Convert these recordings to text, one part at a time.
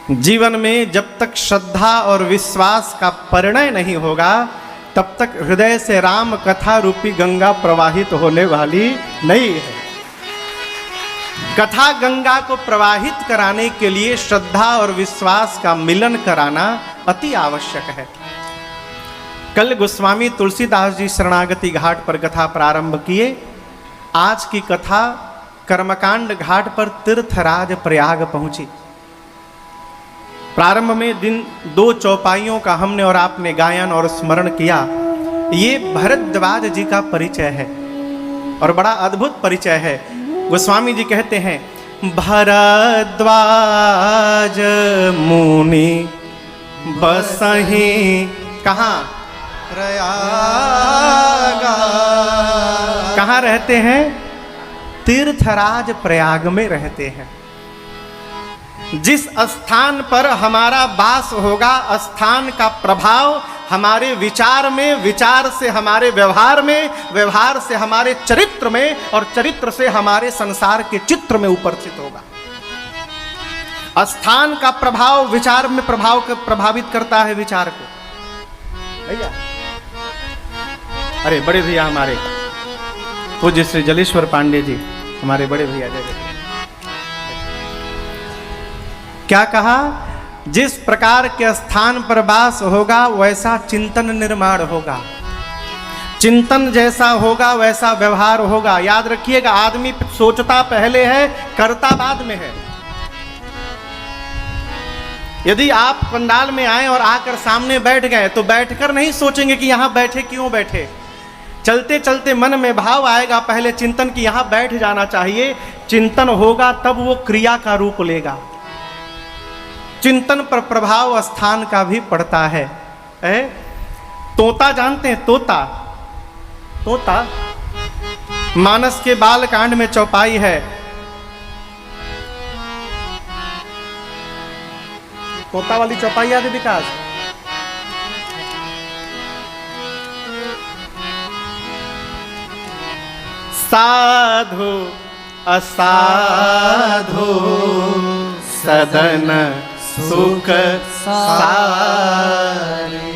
जीवन में जब तक श्रद्धा और विश्वास का परिणय नहीं होगा तब तक हृदय से राम कथा रूपी गंगा प्रवाहित होने वाली नहीं है। कथा गंगा को प्रवाहित कराने के लिए श्रद्धा और विश्वास का मिलन कराना अति आवश्यक है। कल गोस्वामी तुलसीदास जी शरणागति घाट पर कथा प्रारंभ किए। आज की कथा कर्मकांड घाट पर तीर्थराज प्रयाग पहुंची। प्रारंभ में दिन 2 चौपाइयों का हमने और आपने गायन और स्मरण किया। ये भरद्वाज जी का परिचय है और बड़ा अद्भुत परिचय है। गोस्वामी जी कहते हैं, भरद्वाज मुनि बसहि कहाँ? प्रयागा। कहाँ रहते हैं? तीर्थराज प्रयाग में रहते हैं। जिस स्थान पर हमारा वास होगा, स्थान का प्रभाव हमारे विचार में, विचार से हमारे व्यवहार में, व्यवहार से हमारे चरित्र में और चरित्र से हमारे संसार के चित्र में उपस्थित होगा। स्थान का प्रभाव विचार में प्रभावित करता है विचार को। भैया, अरे बड़े भैया हमारे पूज्य श्री जलेश्वर पांडे जी, हमारे बड़े भैया, जय क्या कहा? जिस प्रकार के स्थान पर वास होगा वैसा चिंतन निर्माण होगा। चिंतन जैसा होगा वैसा व्यवहार होगा। याद रखिएगा, आदमी सोचता पहले है, करता बाद में है। यदि आप पंडाल में आए और आकर सामने बैठ गए तो बैठकर नहीं सोचेंगे कि यहां बैठे, क्यों बैठे। चलते चलते मन में भाव आएगा पहले चिंतन कि यहां बैठ जाना चाहिए। चिंतन होगा तब वो क्रिया का रूप लेगा। चिंतन पर प्रभाव स्थान का भी पड़ता है। तोता जानते हैं? तोता, तोता मानस के बाल कांड में चौपाई है। तोता वाली चौपाई याद है विकास? साधु असाधु सदन सुख सारी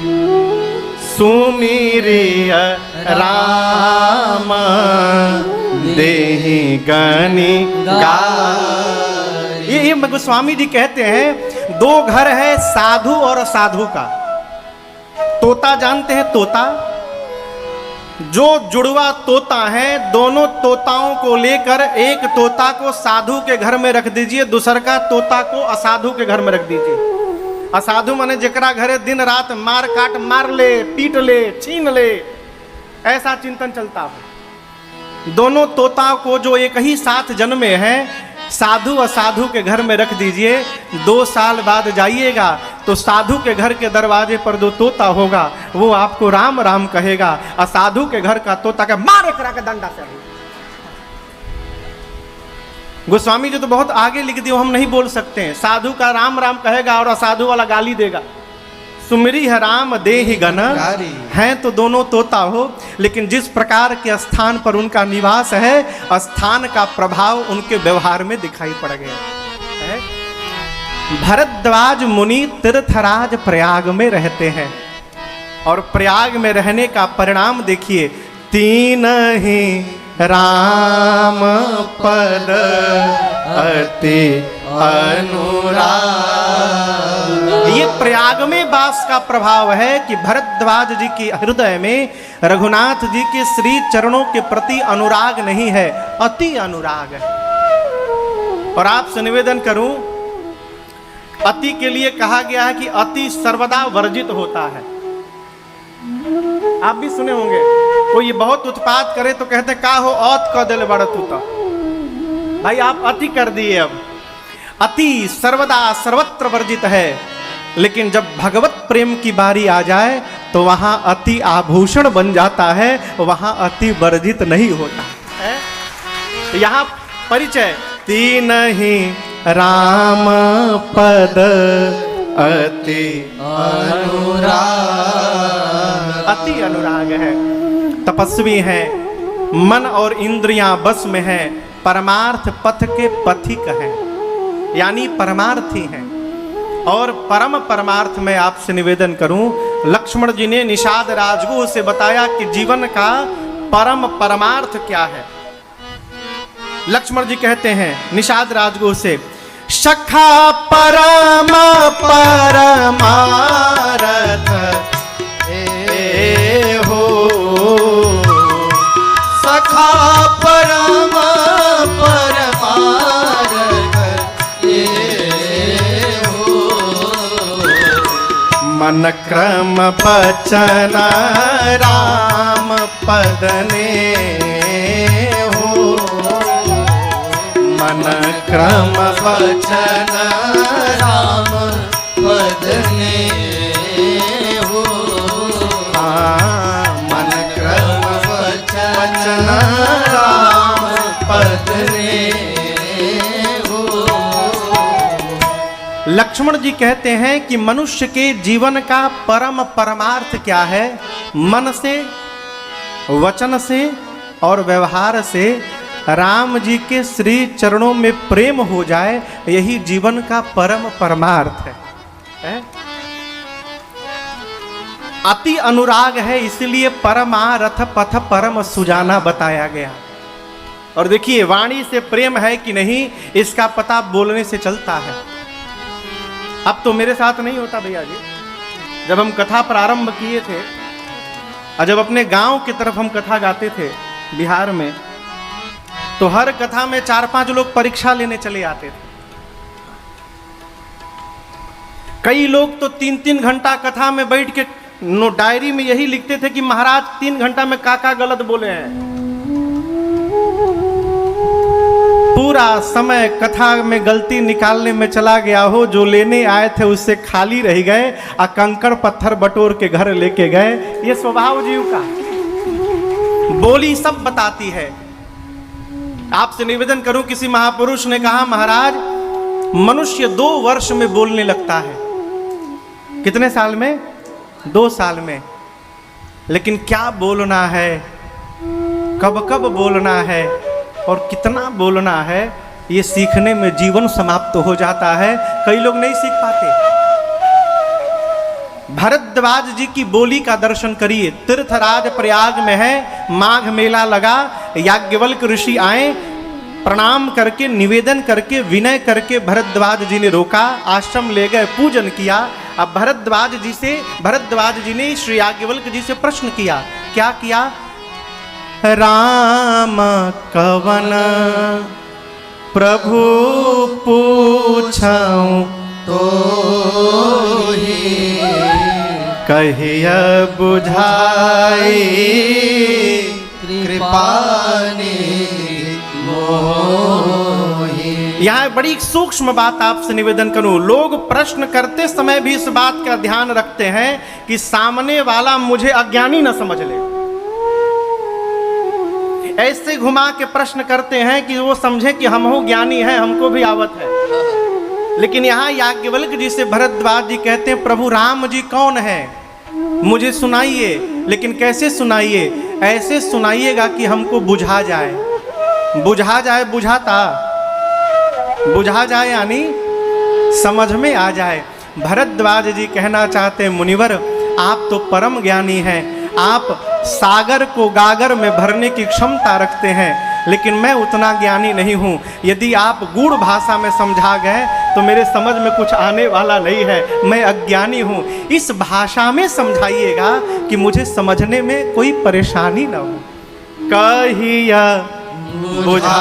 सुमिरिय राम देहि गनि गारी। ये गोस्वामी जी कहते हैं 2 घर है, साधु और असाधु का। तोता जानते हैं? तोता जो जुड़वा तोता है, दोनों तोताओं को लेकर एक तोता को साधु के घर में रख दीजिए, दूसरा तोता को असाधु के घर में रख दीजिए। असाधु माने जेकरा घरे दिन रात मार काट, मार ले, पीट ले, छीन ले, ऐसा चिंतन चलता है। दोनों तोताओं को जो एक ही साथ जन्मे हैं, साधु असाधु के घर में रख दीजिए। 2 साल बाद जाइएगा तो साधु के घर के दरवाजे पर 2 तोता होगा, वो आपको राम राम कहेगा। असाधु के घर का तोता का मारे करा के डंडा से। गोस्वामी जी तो बहुत आगे लिख दिए, हम नहीं बोल सकते हैं। साधु का राम राम कहेगा और असाधु वाला गाली देगा। सुमिरी है राम देहि गन, हैं तो दोनों तोता हो, लेकिन जिस प्रकार के स्थान पर उनका निवास है, स्थान का प्रभाव उनके व्यवहार में दिखाई पड़ गया है। भरद्वाज मुनि तीर्थराज प्रयाग में रहते हैं और प्रयाग में रहने का परिणाम देखिए। 3 ही राम पद अति अनुराग। ये प्रयाग में वास का प्रभाव है कि भरद्वाज जी के हृदय में रघुनाथ जी के श्री चरणों के प्रति अनुराग नहीं है, अति अनुराग है। और आपसे निवेदन करूं, अति के लिए कहा गया है कि अति सर्वदा वर्जित होता है। आप भी सुने होंगे, कोई बहुत उत्पात करे तो कहते का हो औत क दिल बड़ तू। तो भाई आप अति कर दिए। अब अति सर्वदा सर्वत्र वर्जित है, लेकिन जब भगवत प्रेम की बारी आ जाए तो वहां अति आभूषण बन जाता है, वहां अति वर्जित नहीं होता है। यहां परिचय 3 ही राम पद अति अनुराग। अति अनुराग है, तपस्वी है, मन और इंद्रियां बस में है, परमार्थ पथ के पथिक हैं, यानी परमार्थी हैं। और परम परमार्थ में आपसे निवेदन करूं। लक्ष्मण जी ने निषाद राजगुह से बताया कि जीवन का परम परमार्थ क्या है। लक्ष्मण जी कहते हैं निषाद राजगुह से, सखा परम परमार्थ हो, सखा परम परमार्थ हो, मन क्रम बचन राम पदने हो, मन क्रम वचन राम पदने हो, मन क्रम वचन राम पदने हो। लक्ष्मण जी कहते हैं कि मनुष्य के जीवन का परम परमार्थ क्या है? मन से, वचन से और व्यवहार से राम जी के श्री चरणों में प्रेम हो जाए, यही जीवन का परम परमार्थ है? अति अनुराग है, इसलिए परमारथ पथ परम सुजाना बताया गया। और देखिए वाणी से प्रेम है कि नहीं, इसका पता बोलने से चलता है। अब तो मेरे साथ नहीं होता भैया जी। जब हम कथा प्रारंभ किए थे और जब अपने गांव की तरफ हम कथा गाते थे बिहार में, तो हर कथा में 4-5 लोग परीक्षा लेने चले आते थे। कई लोग तो 3-3 घंटा कथा में बैठ के डायरी में यही लिखते थे कि महाराज 3 घंटा में काका गलत बोले हैं। पूरा समय कथा में गलती निकालने में चला गया हो, जो लेने आए थे उससे खाली रह गए और कंकड़ पत्थर बटोर के घर लेके गए। ये स्वभाव जीव का, बोली सब बताती है। आपसे निवेदन करूं, किसी महापुरुष ने कहा महाराज मनुष्य 2 वर्ष में बोलने लगता है। कितने साल में? 2 साल में। लेकिन क्या बोलना है, कब कब बोलना है और कितना बोलना है, ये सीखने में जीवन समाप्त हो जाता है। कई लोग नहीं सीख पाते। भरद्वाज जी की बोली का दर्शन करिए। तीर्थराज प्रयाग में है, माघ मेला लगा, याज्ञवल्क्य ऋषि आए, प्रणाम करके निवेदन करके विनय करके भरद्वाज जी ने रोका, आश्रम ले गए, पूजन किया। अब भरद्वाज जी ने श्री याज्ञवल्क्य जी से प्रश्न किया। क्या किया? राम कवन प्रभु पूछऊं तो ही कहिया बुझाई कृपा निधि मोहि। यहाँ बड़ी सूक्ष्म बात आपसे निवेदन करूं। लोग प्रश्न करते समय भी इस बात का ध्यान रखते हैं कि सामने वाला मुझे अज्ञानी न समझ ले। ऐसे घुमा के प्रश्न करते हैं कि वो समझे कि हम हो ज्ञानी हैं, हमको भी आवत है। लेकिन यहाँ याज्ञवल्क्य जी से भरद्वाज जी कहते हैं प्रभु राम जी कौन है, मुझे सुनाइए। लेकिन कैसे सुनाइए? ऐसे सुनाइएगा कि हमको बुझा जाए। बुझा जाए, बुझा जाए यानी समझ में आ जाए। भरद्वाज जी कहना चाहते हैं मुनिवर आप तो परम ज्ञानी हैं, आप सागर को गागर में भरने की क्षमता रखते हैं, लेकिन मैं उतना ज्ञानी नहीं हूँ। यदि आप गूढ़ भाषा में समझा गए तो मेरे समझ में कुछ आने वाला नहीं है, मैं अज्ञानी हूँ। इस भाषा में समझाइएगा कि मुझे समझने में कोई परेशानी न हो। कहिया बुझाए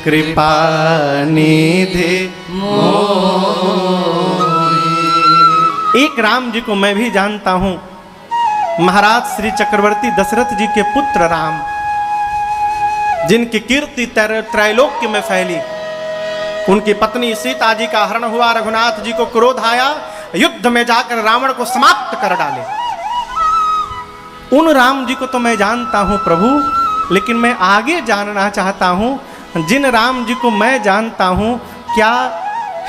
कृपा निधि मोहि। एक राम जी को मैं भी जानता हूँ, महाराज श्री चक्रवर्ती दशरथ जी के पुत्र राम, जिनकी कीर्ति त्रैलोक्य में फैली। उनकी पत्नी सीता जी का हरण हुआ, रघुनाथ जी को क्रोध आया, युद्ध में जाकर रावण को समाप्त कर डाले। उन राम जी को तो मैं जानता हूं प्रभु, लेकिन मैं आगे जानना चाहता हूं, जिन राम जी को मैं जानता हूं, क्या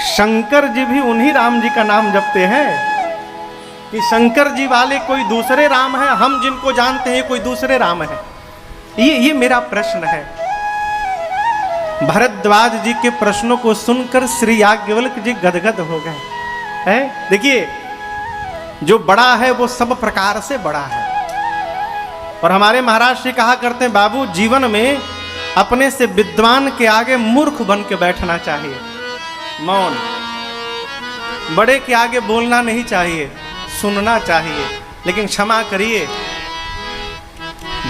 शंकर जी भी उन्हीं राम जी का नाम जपते हैं कि शंकर जी वाले कोई दूसरे राम हैं, हम जिनको जानते हैं कोई दूसरे राम हैं? ये मेरा प्रश्न है। भरद्वाज जी के प्रश्नों को सुनकर श्री याज्ञवल्क्य जी गदगद हो गए हैं। देखिए, जो बड़ा है वो सब प्रकार से बड़ा है। और हमारे महाराज श्री कहा करते हैं, बाबू जीवन में अपने से विद्वान के आगे मूर्ख बन के बैठना चाहिए, मौन। बड़े के आगे बोलना नहीं चाहिए, सुनना चाहिए। लेकिन क्षमा करिए,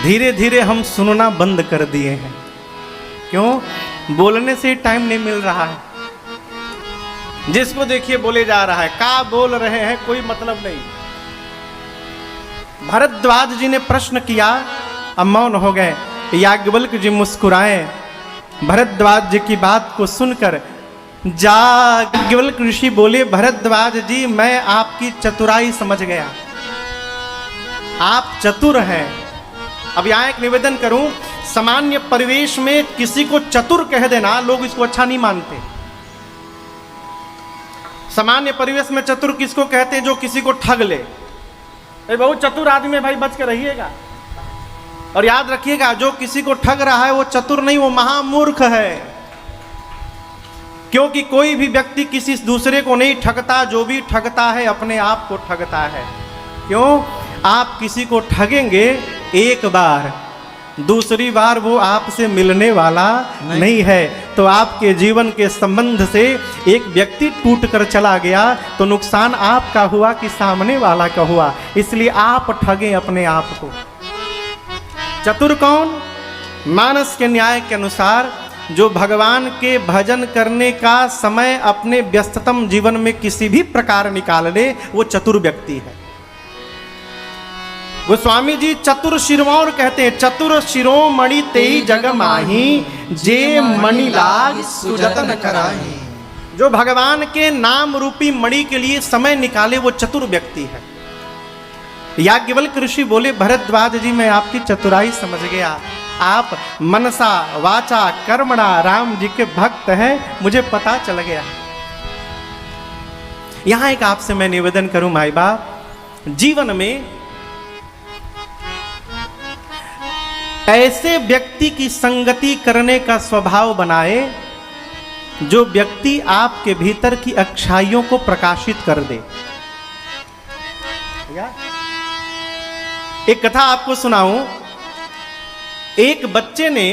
धीरे धीरे हम सुनना बंद कर दिए हैं। क्यों? बोलने से टाइम नहीं मिल रहा है। जिसको देखिए बोले जा रहा है, का बोल रहे हैं, कोई मतलब नहीं। भरद्वाज जी ने प्रश्न किया, अब मौन हो गए। याज्ञवल्क्य जी मुस्कुराए। भरद्वाज जी की बात को सुनकर याज्ञवल्क्य ऋषि बोले, भरद्वाज जी मैं आपकी चतुराई समझ गया, आप चतुर हैं। अब यहाँ एक निवेदन करूं, सामान्य परिवेश में किसी को चतुर कह देना लोग इसको अच्छा नहीं मानते। सामान्य परिवेश में चतुर किसको कहते हैं? जो किसी को ठग ले। बहुत चतुर आदमी है भाई, बच के रहिएगा। और याद रखिएगा, जो किसी को ठग रहा है वो चतुर नहीं, वो महामूर्ख है। क्योंकि कोई भी व्यक्ति किसी दूसरे को नहीं ठगता, जो भी ठगता है अपने आप को ठगता है। क्यों? आप किसी को ठगेंगे एक बार, दूसरी बार वो आपसे मिलने वाला नहीं है। तो आपके जीवन के संबंध से एक व्यक्ति टूट कर चला गया तो नुकसान आपका हुआ कि सामने वाला का हुआ। इसलिए आप ठगें अपने आप को। चतुर कौन? मानस के न्याय के अनुसार जो भगवान के भजन करने का समय अपने व्यस्ततम जीवन में किसी भी प्रकार निकाल ले, वो चतुर व्यक्ति है। गोस्वामी जी चतुर शिरोमणि कहते हैं, चतुर शिरोमणि तेई जग माही, जे मणि लाग सुजतन कराही। जो भगवान के नाम रूपी मणि के लिए समय निकाले वो चतुर व्यक्ति है। याज्ञवल्क्य ऋषि बोले, भरद्वाज जी मैं आपकी चतुराई समझ गया, आप मनसा वाचा कर्मणा राम जी के भक्त हैं, मुझे पता चल गया। यहां एक आपसे मैं निवेदन करूं माई बाप, जीवन में ऐसे व्यक्ति की संगति करने का स्वभाव बनाए जो व्यक्ति आपके भीतर की अच्छाइयों को प्रकाशित कर दे। एक कथा आपको सुनाऊं। एक बच्चे ने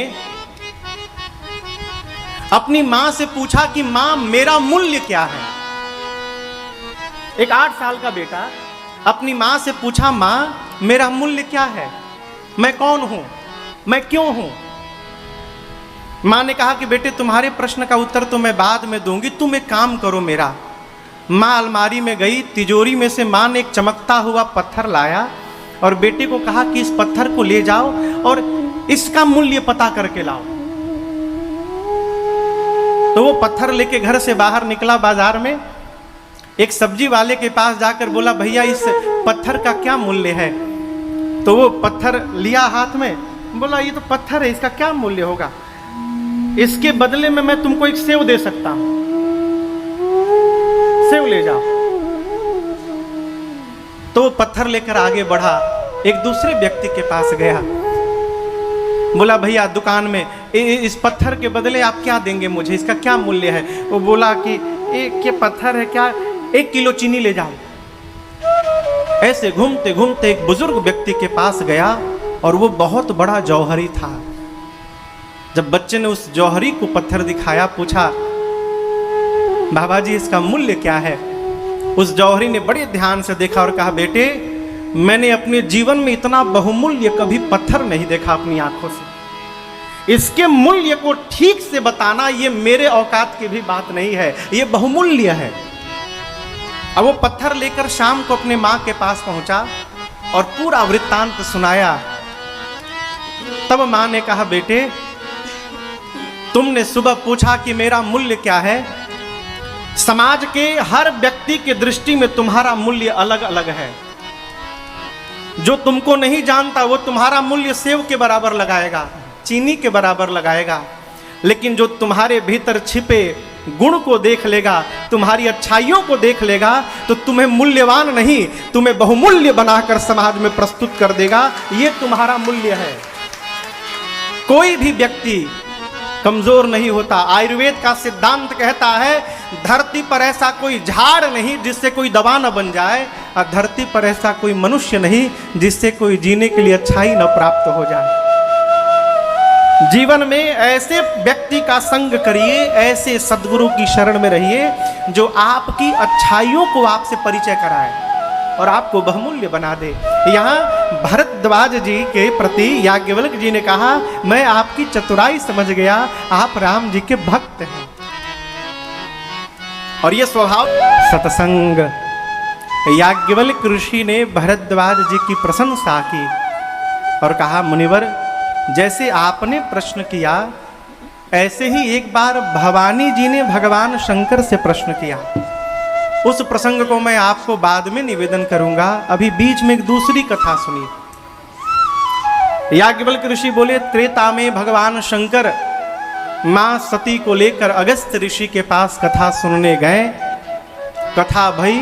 अपनी मां से पूछा कि मां मेरा मूल्य क्या है। एक 8 साल का बेटा अपनी मां से पूछा, मां मेरा मूल्य क्या है, मैं कौन हूं, मैं क्यों हूं। मां ने कहा कि बेटे तुम्हारे प्रश्न का उत्तर तो मैं बाद में दूंगी, तुम एक काम करो मेरा। मां अलमारी में गई, तिजोरी में से मां ने एक चमकता हुआ पत्थर लाया और बेटे को कहा कि इस पत्थर को ले जाओ और इसका मूल्य पता करके लाओ। तो वो पत्थर लेके घर से बाहर निकला, बाजार में एक सब्जी वाले के पास जाकर बोला, भैया इस पत्थर का क्या मूल्य है। तो वो पत्थर लिया हाथ में, बोला ये तो पत्थर है, इसका क्या मूल्य होगा, इसके बदले में मैं तुमको एक सेव दे सकता हूं, सेव ले जाओ। तो वो पत्थर लेकर आगे बढ़ा, एक दूसरे व्यक्ति के पास गया, बोला भैया दुकान में इस पत्थर के बदले आप क्या देंगे मुझे, इसका क्या मूल्य है। वो बोला कि एक ये पत्थर है, क्या 1 किलो चीनी ले जाओ। ऐसे घूमते घूमते एक बुजुर्ग व्यक्ति के पास गया और वो बहुत बड़ा जौहरी था। जब बच्चे ने उस जौहरी को पत्थर दिखाया, पूछा बाबा जी इसका मूल्य क्या है। उस जौहरी ने बड़े ध्यान से देखा और कहा, बेटे मैंने अपने जीवन में इतना बहुमूल्य कभी पत्थर नहीं देखा अपनी आंखों से। इसके मूल्य को ठीक से बताना ये मेरे औकात की भी बात नहीं है, ये बहुमूल्य है। अब वो पत्थर लेकर शाम को अपने मां के पास पहुंचा और पूरा वृत्तांत सुनाया। तब मां ने कहा, बेटे तुमने सुबह पूछा कि मेरा मूल्य क्या है। समाज के हर व्यक्ति की दृष्टि में तुम्हारा मूल्य अलग अलग है। जो तुमको नहीं जानता वो तुम्हारा मूल्य सेव के बराबर लगाएगा, चीनी के बराबर लगाएगा। लेकिन जो तुम्हारे भीतर छिपे गुण को देख लेगा, तुम्हारी अच्छाइयों को देख लेगा, तो तुम्हें मूल्यवान नहीं, तुम्हें बहुमूल्य बनाकर समाज में प्रस्तुत कर देगा। ये तुम्हारा मूल्य है। कोई भी व्यक्ति कमजोर नहीं होता। आयुर्वेद का सिद्धांत कहता है धरती पर ऐसा कोई झाड़ नहीं जिससे कोई दवा न बन जाए, और धरती पर ऐसा कोई मनुष्य नहीं जिससे कोई जीने के लिए अच्छाई न प्राप्त हो जाए। जीवन में ऐसे व्यक्ति का संग करिए, ऐसे सद्गुरु की शरण में रहिए जो आपकी अच्छाइयों को आपसे परिचय कराए और आपको बहुमूल्य बना दे। यहाँ भरद्वाज जी के प्रति याज्ञवल्क्य जी ने कहा, मैं आपकी चतुराई समझ गया, आप राम जी के भक्त हैं। और ये स्वभाव सत्संग। याज्ञवल्क्य ऋषि ने भरद्वाज जी की प्रशंसा की और कहा, मुनिवर जैसे आपने प्रश्न किया ऐसे ही एक बार भवानी जी ने भगवान शंकर से प्रश्न किया। उस प्रसंग को मैं आपको बाद में निवेदन करूंगा, अभी बीच में एक दूसरी कथा सुनिए। याज्ञवल्क्य ऋषि बोले, त्रेता में भगवान शंकर मां सती को लेकर अगस्त्य ऋषि के पास कथा सुनने गए। कथा भई,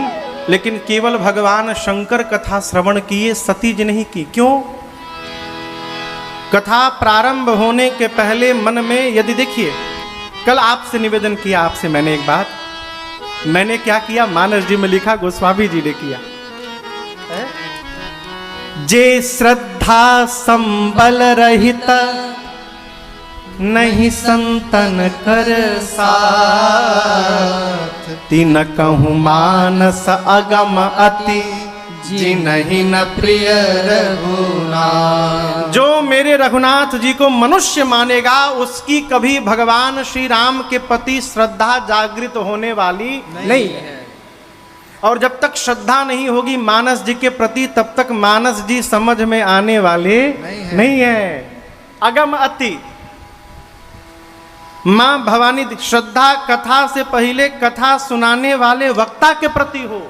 लेकिन केवल भगवान शंकर कथा श्रवण किए, सती जी नहीं की। क्यों? कथा प्रारंभ होने के पहले मन में, यदि देखिए कल आपसे निवेदन किया, आपसे मैंने एक बात, मैंने क्या किया, मानस जी में लिखा, गोस्वामी जी ने किया, जे श्रद्धा संबल रहित नहीं संतन कर साथ, तीन कहूँ मानस अगम अति जिन्हि न प्रिय रघुनाथ। जो मेरे रघुनाथ जी को मनुष्य मानेगा उसकी कभी भगवान श्री राम के प्रति श्रद्धा जागृत होने वाली नहीं है। और जब तक श्रद्धा नहीं होगी मानस जी के प्रति, तब तक मानस जी समझ में आने वाले नहीं है। अगम अति, मां भवानी, श्रद्धा कथा से पहले कथा सुनाने वाले वक्ता के प्रति हो।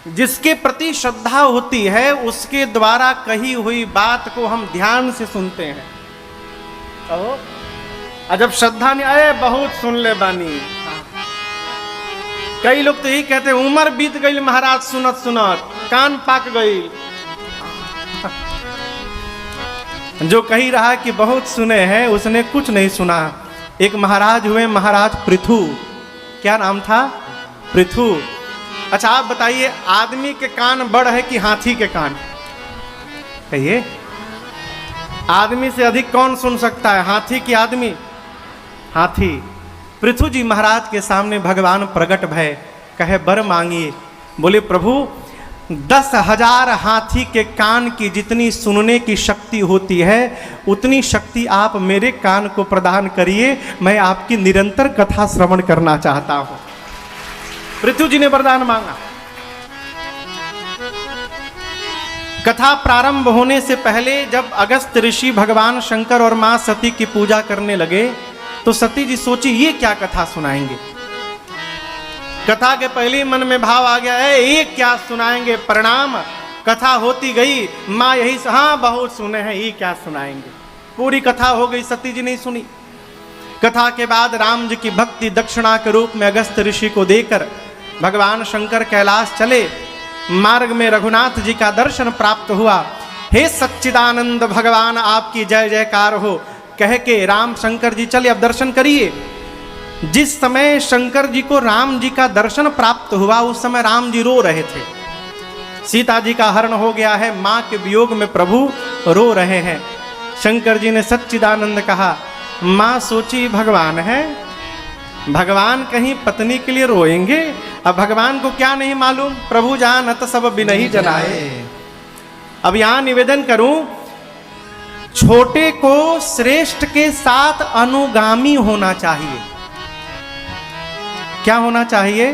जिसके प्रति श्रद्धा होती है उसके द्वारा कही हुई बात को हम ध्यान से सुनते हैं। जब श्रद्धा नहीं आए, बहुत सुन ले बानी। कई लोग तो यही कहते हैं, उम्र बीत गई महाराज सुनत सुनत, कान पाक गई। जो कही रहा कि बहुत सुने हैं, उसने कुछ नहीं सुना। एक महाराज हुए, महाराज पृथु, क्या नाम था? पृथु। अच्छा आप बताइए, आदमी के कान बड़ है कि हाथी के कान? कहिए, आदमी से अधिक कौन सुन सकता है, हाथी की आदमी? हाथी। पृथु जी महाराज के सामने भगवान प्रकट भय, कहे बर मांगिए। बोले प्रभु, 10,000 हाथी के कान की जितनी सुनने की शक्ति होती है उतनी शक्ति आप मेरे कान को प्रदान करिए, मैं आपकी निरंतर कथा श्रवण करना चाहता हूं। पृथु जी ने वरदान मांगा। कथा प्रारंभ होने से पहले जब अगस्त्य ऋषि भगवान शंकर और मां सती की पूजा करने लगे तो सती जी सोची ये क्या कथा सुनाएंगे। कथा के पहले मन में भाव आ गया है, ये क्या सुनाएंगे, प्रणाम। कथा होती गई, माँ यही हाँ बहुत सुने हैं, ये क्या सुनाएंगे। पूरी कथा हो गई, सती जी नहीं सुनी। कथा के बाद राम जी की भक्ति दक्षिणा के रूप में अगस्त्य ऋषि को देकर भगवान शंकर कैलाश चले। मार्ग में रघुनाथ जी का दर्शन प्राप्त हुआ। हे सच्चिदानंद भगवान, आपकी जय जयकार हो, कह के राम शंकर जी चले, अब दर्शन करिए। जिस समय शंकर जी को राम जी का दर्शन प्राप्त हुआ उस समय राम जी रो रहे थे। सीता जी का हरण हो गया है, मां के वियोग में प्रभु रो रहे हैं। शंकर जी ने सच्चिदानंद कहा, मां सोची भगवान है, भगवान कहीं पत्नी के लिए रोएंगे। अब भगवान को क्या नहीं मालूम, प्रभु जानत सब बिनहि जनाए। अब यहां निवेदन करूं, छोटे को श्रेष्ठ के साथ अनुगामी होना चाहिए। क्या होना चाहिए?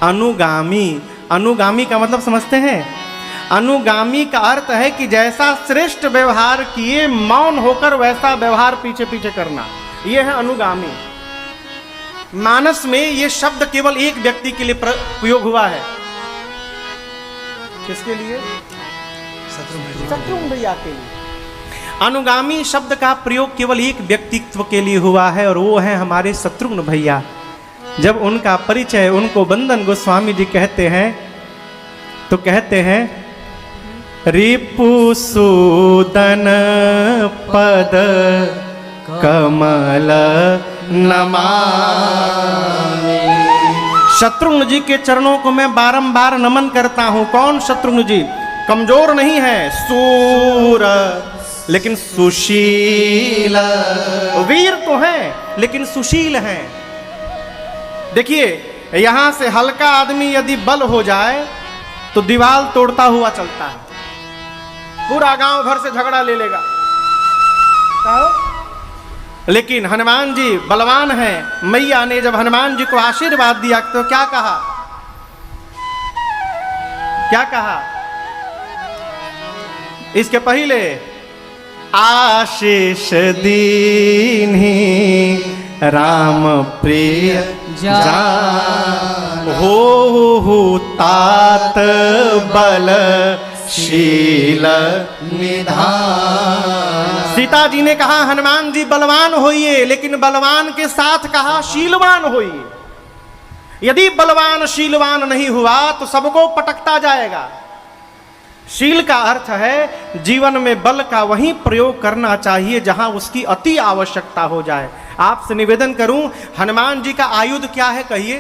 अनुगामी। अनुगामी का मतलब समझते हैं? अनुगामी का अर्थ है कि जैसा श्रेष्ठ व्यवहार किए मौन होकर वैसा व्यवहार पीछे पीछे करना, यह है अनुगामी। मानस में यह शब्द केवल एक व्यक्ति के लिए प्रयोग हुआ है। किसके लिए? शत्रुघ्न भैया के लिए। अनुगामी शब्द का प्रयोग केवल एक व्यक्तित्व के लिए हुआ है और वो है हमारे शत्रुघ्न भैया। जब उनका परिचय उनको बंदन गोस्वामी जी कहते हैं तो कहते हैं रिपुसूदन पद कमल नमामि। शत्रुघ्न जी के चरणों को मैं बारंबार नमन करता हूं। कौन शत्रुघ्न जी? कमजोर नहीं है, सूर लेकिन सुशील। वीर तो हैं लेकिन सुशील हैं। देखिए, यहां से हल्का आदमी यदि बल हो जाए तो दीवार तोड़ता हुआ चलता है, पूरा गांव भर से झगड़ा ले लेगा। लेकिन हनुमान जी बलवान हैं। मैया ने जब हनुमान जी को आशीर्वाद दिया तो क्या कहा? क्या कहा? इसके पहले आशीष दीन्ही राम प्रिय जान हो तात बल शील निधान। सीता जी ने कहा हनुमान जी बलवान होइए, लेकिन बलवान के साथ कहा शीलवान होइए। यदि बलवान शीलवान नहीं हुआ तो सबको पटकता जाएगा। शील का अर्थ है जीवन में बल का वही प्रयोग करना चाहिए जहां उसकी अति आवश्यकता हो जाए। आपसे निवेदन करूं, हनुमान जी का आयुध क्या है? कहिए।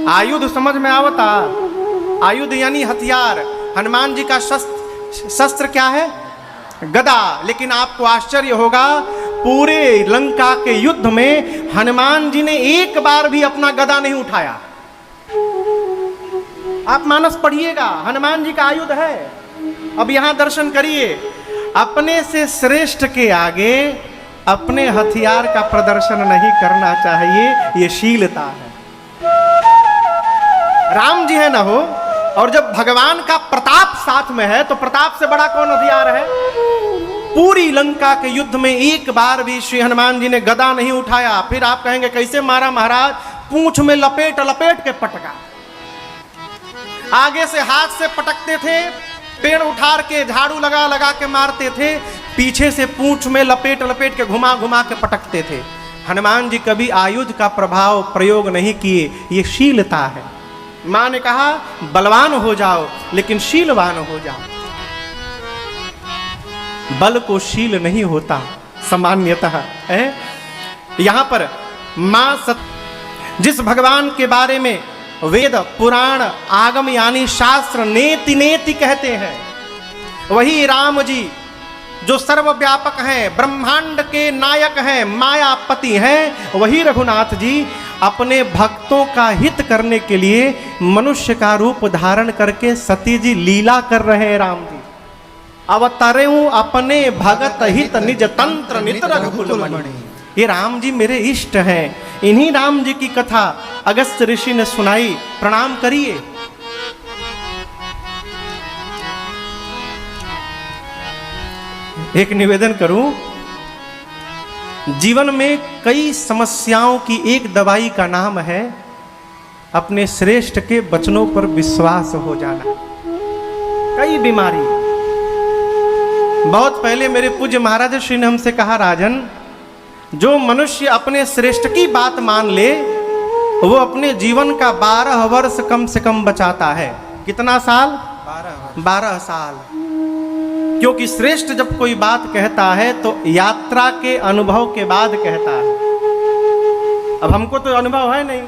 आयुध समझ में आवता? आयुध यानी हथियार। हनुमान जी का शस्त्र क्या है? गदा। लेकिन आपको आश्चर्य होगा, पूरे लंका के युद्ध में हनुमान जी ने एक बार भी अपना गदा नहीं उठाया। आप मानस पढ़िएगा, हनुमान जी का आयुध है। अब यहां दर्शन करिए, अपने से श्रेष्ठ के आगे अपने हथियार का प्रदर्शन नहीं करना चाहिए, ये शीलता है। राम जी है ना हो, और जब भगवान का प्रताप साथ में है तो प्रताप से बड़ा कौन हथियार है? पूरी लंका के युद्ध में एक बार भी श्री हनुमान जी ने गदा नहीं उठाया। फिर आप कहेंगे कैसे मारा महाराज? पूंछ में लपेट लपेट के पटका। आगे से हाथ से पटकते थे, पेड़ उठार के झाड़ू लगा लगा के मारते थे, पीछे से पूंछ में लपेट लपेट के घुमा घुमा के पटकते थे। हनुमान जी कभी आयुध का प्रभाव प्रयोग नहीं किए, ये शीलता है। मां ने कहा बलवान हो जाओ लेकिन शीलवान हो जाओ। बल को शील नहीं होता सामान्यतः है। यहां पर मां जिस भगवान के बारे में वेद पुराण आगम यानी शास्त्र नेति नेति कहते हैं, वही राम जी जो सर्वव्यापक हैं, ब्रह्मांड के नायक हैं, मायापति हैं, वही रघुनाथ जी अपने भक्तों का हित करने के लिए मनुष्य का रूप धारण करके सती जी लीला कर रहे हैं। राम जी अवतरे अपने भगत हित निज तंत्र नित रघुकुल मणि। ये राम जी मेरे इष्ट हैं। इन्हीं राम जी की कथा अगस्त ऋषि ने सुनाई। प्रणाम करिए। एक निवेदन करूं, जीवन में कई समस्याओं की एक दवाई का नाम है अपने श्रेष्ठ के वचनों पर विश्वास हो जाना। कई बीमारी। बहुत पहले मेरे पूज्य महाराज श्री ने हमसे कहा, राजन, जो मनुष्य अपने श्रेष्ठ की बात मान ले वो अपने जीवन का 12 वर्ष कम से कम बचाता है। कितना साल? 12 साल। क्योंकि श्रेष्ठ जब कोई बात कहता है तो यात्रा के अनुभव के बाद कहता है। अब हमको तो अनुभव है नहीं,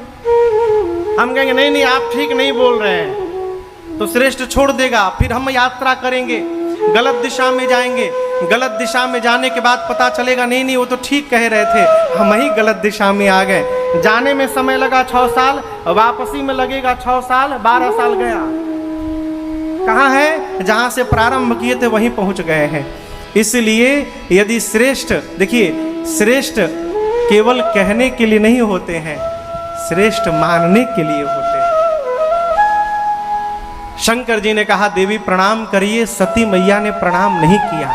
हम कहेंगे नहीं नहीं आप ठीक नहीं बोल रहे हैं, तो श्रेष्ठ छोड़ देगा। फिर हम यात्रा करेंगे, गलत दिशा में जाएंगे, गलत दिशा में जाने के बाद पता चलेगा नहीं नहीं वो तो ठीक कह रहे थे, हम ही गलत दिशा में आ गए। जाने में समय लगा 6 साल, वापसी में लगेगा 6 साल, 12 साल गया। कहाँ है? जहाँ से प्रारंभ किए थे वहीं पहुँच गए हैं। इसलिए यदि श्रेष्ठ, देखिए श्रेष्ठ केवल कहने के लिए नहीं होते हैं, श्रेष्ठ मानने के लिए होते हैं। शंकर जी ने कहा देवी प्रणाम करिए, सती मैया ने प्रणाम नहीं किया।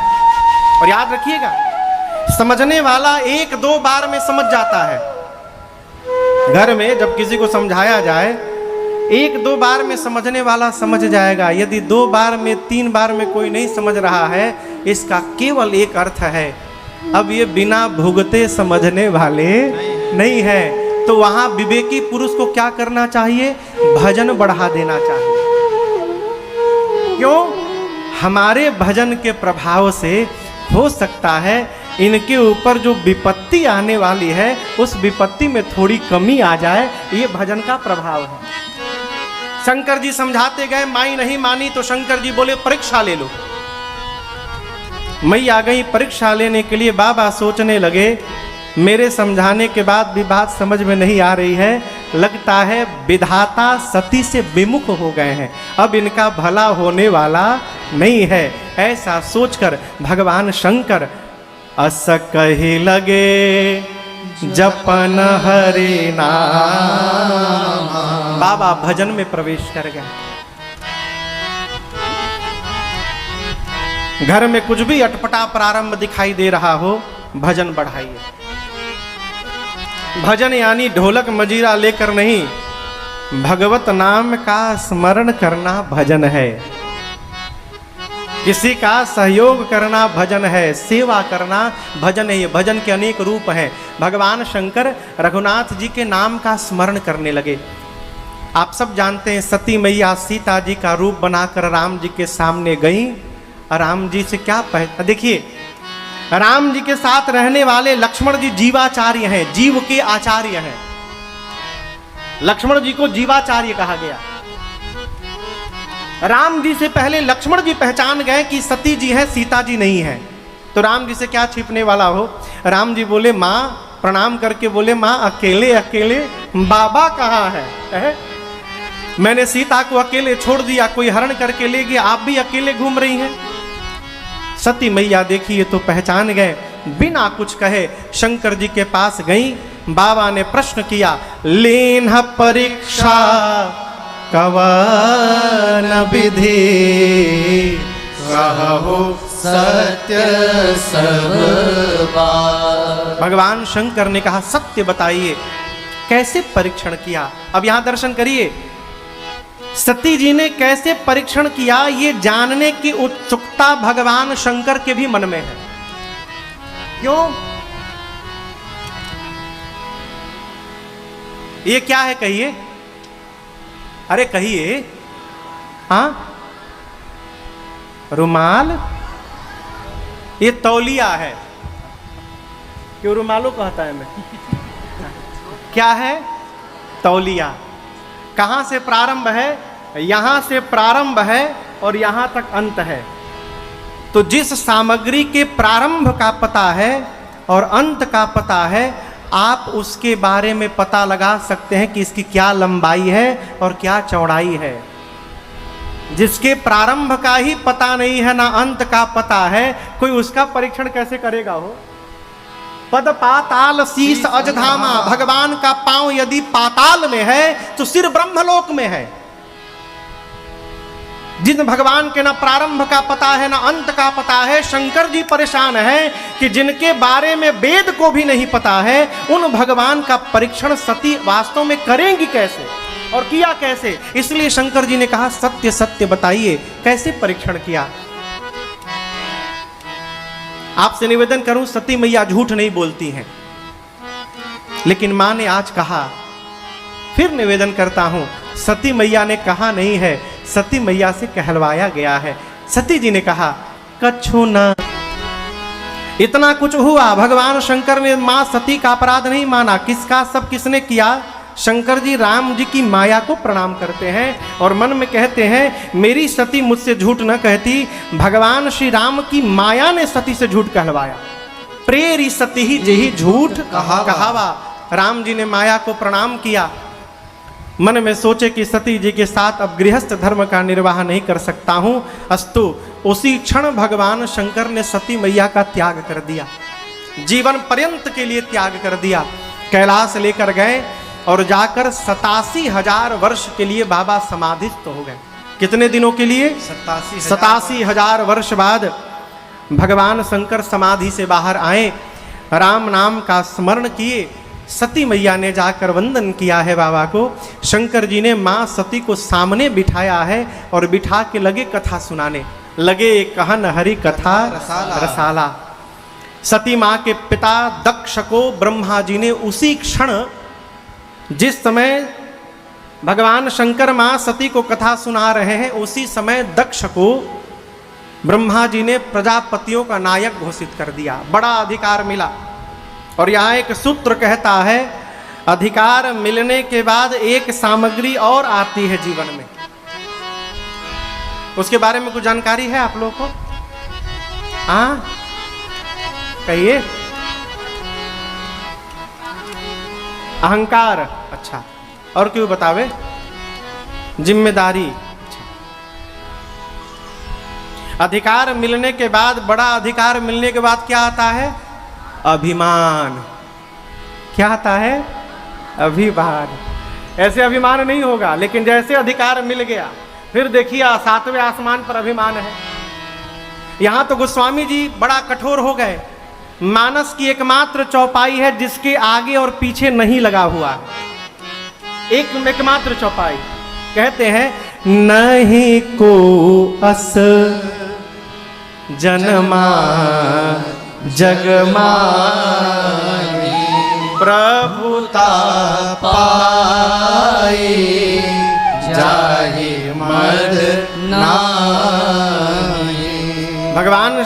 और याद रखिएगा, समझने वाला 1-2 बार में समझ जाता है। घर में जब किसी को समझाया जाए 1-2 बार में समझने वाला समझ जाएगा। यदि 2 बार में 3 बार में कोई नहीं समझ रहा है, इसका केवल एक अर्थ है, अब ये बिना भुगते समझने वाले नहीं है। तो वहां विवेकी पुरुष को क्या करना चाहिए? भजन बढ़ा देना चाहिए। क्यों? हमारे भजन के प्रभाव से हो सकता है इनके ऊपर जो विपत्ति आने वाली है उस विपत्ति में थोड़ी कमी आ जाए। ये भजन का प्रभाव है। शंकर जी समझाते गए, माई नहीं मानी तो शंकर जी बोले परीक्षा ले लो। मई आ गई परीक्षा लेने के लिए। बाबा सोचने लगे, मेरे समझाने के बाद भी बात समझ में नहीं आ रही है, लगता है विधाता सती से विमुख हो गए हैं, अब इनका भला होने वाला नहीं है। ऐसा सोचकर भगवान शंकर अस कही लगे जपन हरि नाम। बाबा भजन में प्रवेश कर गए। घर में कुछ भी अटपटा प्रारंभ दिखाई दे रहा हो, भजन बढ़ाइए। भजन यानी ढोलक मजीरा लेकर नहीं, भगवत नाम का स्मरण करना भजन है। किसी का सहयोग करना भजन है, सेवा करना भजन है। ये भजन के अनेक रूप हैं। भगवान शंकर रघुनाथ जी के नाम का स्मरण करने लगे। आप सब जानते हैं सती मैया सीता जी का रूप बनाकर राम जी के सामने गई। राम जी से क्या देखिए, राम जी के साथ रहने वाले लक्ष्मण जी जीवाचार्य हैं, जीव के आचार्य हैं। लक्ष्मण जी को जीवाचार्य कहा गया। राम जी से पहले लक्ष्मण जी पहचान गए कि सती जी हैं, सीता जी नहीं है। तो राम जी से क्या छिपने वाला हो। राम जी बोले, माँ प्रणाम करके बोले, माँ अकेले अकेले बाबा कहाँ है? मैंने सीता को अकेले छोड़ दिया, कोई हरण करके ले गया, आप भी अकेले घूम रही हैं। सती मैया देखिए तो पहचान गए। बिना कुछ कहे शंकर जी के पास गई। बाबा ने प्रश्न किया, लेन परीक्षा कवन विधि, कहु सत्य सब बात। भगवान शंकर ने कहा, सत्य बताइए, कैसे परीक्षण किया। अब यहां दर्शन करिए, सती जी ने कैसे परीक्षण किया, ये जानने की उत्सुकता भगवान शंकर के भी मन में है। क्यों? ये क्या है कहिए? अरे कहिए। हाँ, रुमाल? ये तौलिया है। क्यों रुमालो कहता है मैं? क्या है? तौलिया। कहाँ से प्रारंभ है? यहाँ से प्रारंभ है और यहाँ तक अंत है। तो जिस सामग्री के प्रारंभ का पता है और अंत का पता है, आप उसके बारे में पता लगा सकते हैं कि इसकी क्या लंबाई है और क्या चौड़ाई है। जिसके प्रारंभ का ही पता नहीं है, ना अंत का पता है, कोई उसका परीक्षण कैसे करेगा हो? पद पाताल शीस अजधामा। भगवान का पांव यदि पाताल में है तो सिर ब्रह्मलोक में है। जिन भगवान के ना प्रारंभ का पता है ना अंत का पता है, शंकर जी परेशान हैं कि जिनके बारे में वेद को भी नहीं पता है, उन भगवान का परीक्षण सती वास्तव में करेंगी कैसे और किया कैसे। इसलिए शंकर जी ने कहा, सत्य सत्य बताइए, कैसे परीक्षण किया। आपसे निवेदन करूं, सती मैया झूठ नहीं बोलती हैं, लेकिन मां ने आज कहा, फिर निवेदन करता हूं, सती मैया ने कहा नहीं है, सती मैया से कहलवाया गया है। सती जी ने कहा, कछु न। इतना कुछ हुआ, भगवान शंकर ने मां सती का अपराध नहीं माना। किसका सब किसने किया? शंकर जी राम जी की माया को प्रणाम करते हैं और मन में कहते हैं, मेरी सती मुझसे झूठ न कहती, भगवान श्री राम की माया ने सती से झूठ कहलवाया। प्रेरी सती ही जेहि झूठ कहावा। राम जी ने माया को प्रणाम किया। मन में सोचे कि सती जी के साथ अब गृहस्थ धर्म का निर्वाह नहीं कर सकता हूं। अस्तु, उसी क्षण भगवान शंकर ने सती मैया का त्याग कर दिया, जीवन पर्यंत के लिए त्याग कर दिया। कैलाश लेकर गए और जाकर 87,000 वर्ष के लिए बाबा समाधिस्थ हो गए। कितने दिनों के लिए? 87,000 वर्ष बाद भगवान शंकर समाधि से बाहर आए, राम नाम का स्मरण किए। सती मैया ने जाकर वंदन किया है बाबा को। शंकर जी ने माँ सती को सामने बिठाया है और बिठा के लगे कथा सुनाने। लगे कहन हरि कथा रसाला। सती माँ के पिता दक्ष को ब्रह्मा जी ने उसी क्षण, जिस समय भगवान शंकर माँ सती को कथा सुना रहे हैं, उसी समय दक्ष को ब्रह्मा जी ने प्रजापतियों का नायक घोषित कर दिया, बड़ा अधिकार मिला। और यहाँ एक सूत्र कहता है, अधिकार मिलने के बाद एक सामग्री और आती है जीवन में। उसके बारे में कुछ जानकारी है आप लोगों को? हाँ कहिए। अहंकार, अच्छा। और क्यों बतावे? जिम्मेदारी। अधिकार मिलने के बाद, बड़ा अधिकार मिलने के बाद क्या आता है? अभिमान। क्या आता है? अभिमान। ऐसे अभिमान नहीं होगा, लेकिन जैसे अधिकार मिल गया फिर देखिए 7वें आसमान पर अभिमान है। यहां तो गोस्वामी जी बड़ा कठोर हो गए। मानस की एकमात्र चौपाई है जिसके आगे और पीछे नहीं लगा हुआ है, एकमात्र चौपाई। कहते हैं, नहीं को अस जनमा जगमा प्रभुता पाए जाहि मद नाहि। भगवान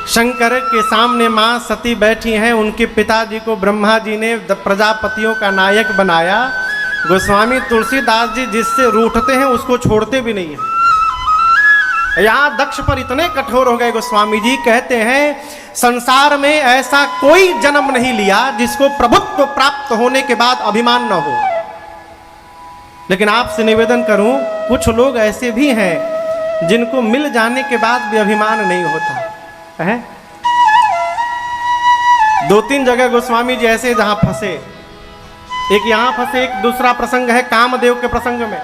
शंकर के सामने मां सती बैठी हैं। उनके पिताजी को ब्रह्मा जी ने प्रजापतियों का नायक बनाया। गोस्वामी तुलसीदास जी जिससे रूठते हैं उसको छोड़ते भी नहीं है। यहाँ दक्ष पर इतने कठोर हो गए गोस्वामी जी, कहते हैं संसार में ऐसा कोई जन्म नहीं लिया जिसको प्रभुत्व प्राप्त होने के बाद अभिमान न हो। लेकिन आपसे निवेदन करूं, कुछ लोग ऐसे भी हैं जिनको मिल जाने के बाद भी अभिमान नहीं होता है। 2-3 जगह गोस्वामी जी ऐसे जहां फंसे, एक यहां फंसे, एक दूसरा प्रसंग है कामदेव के प्रसंग में।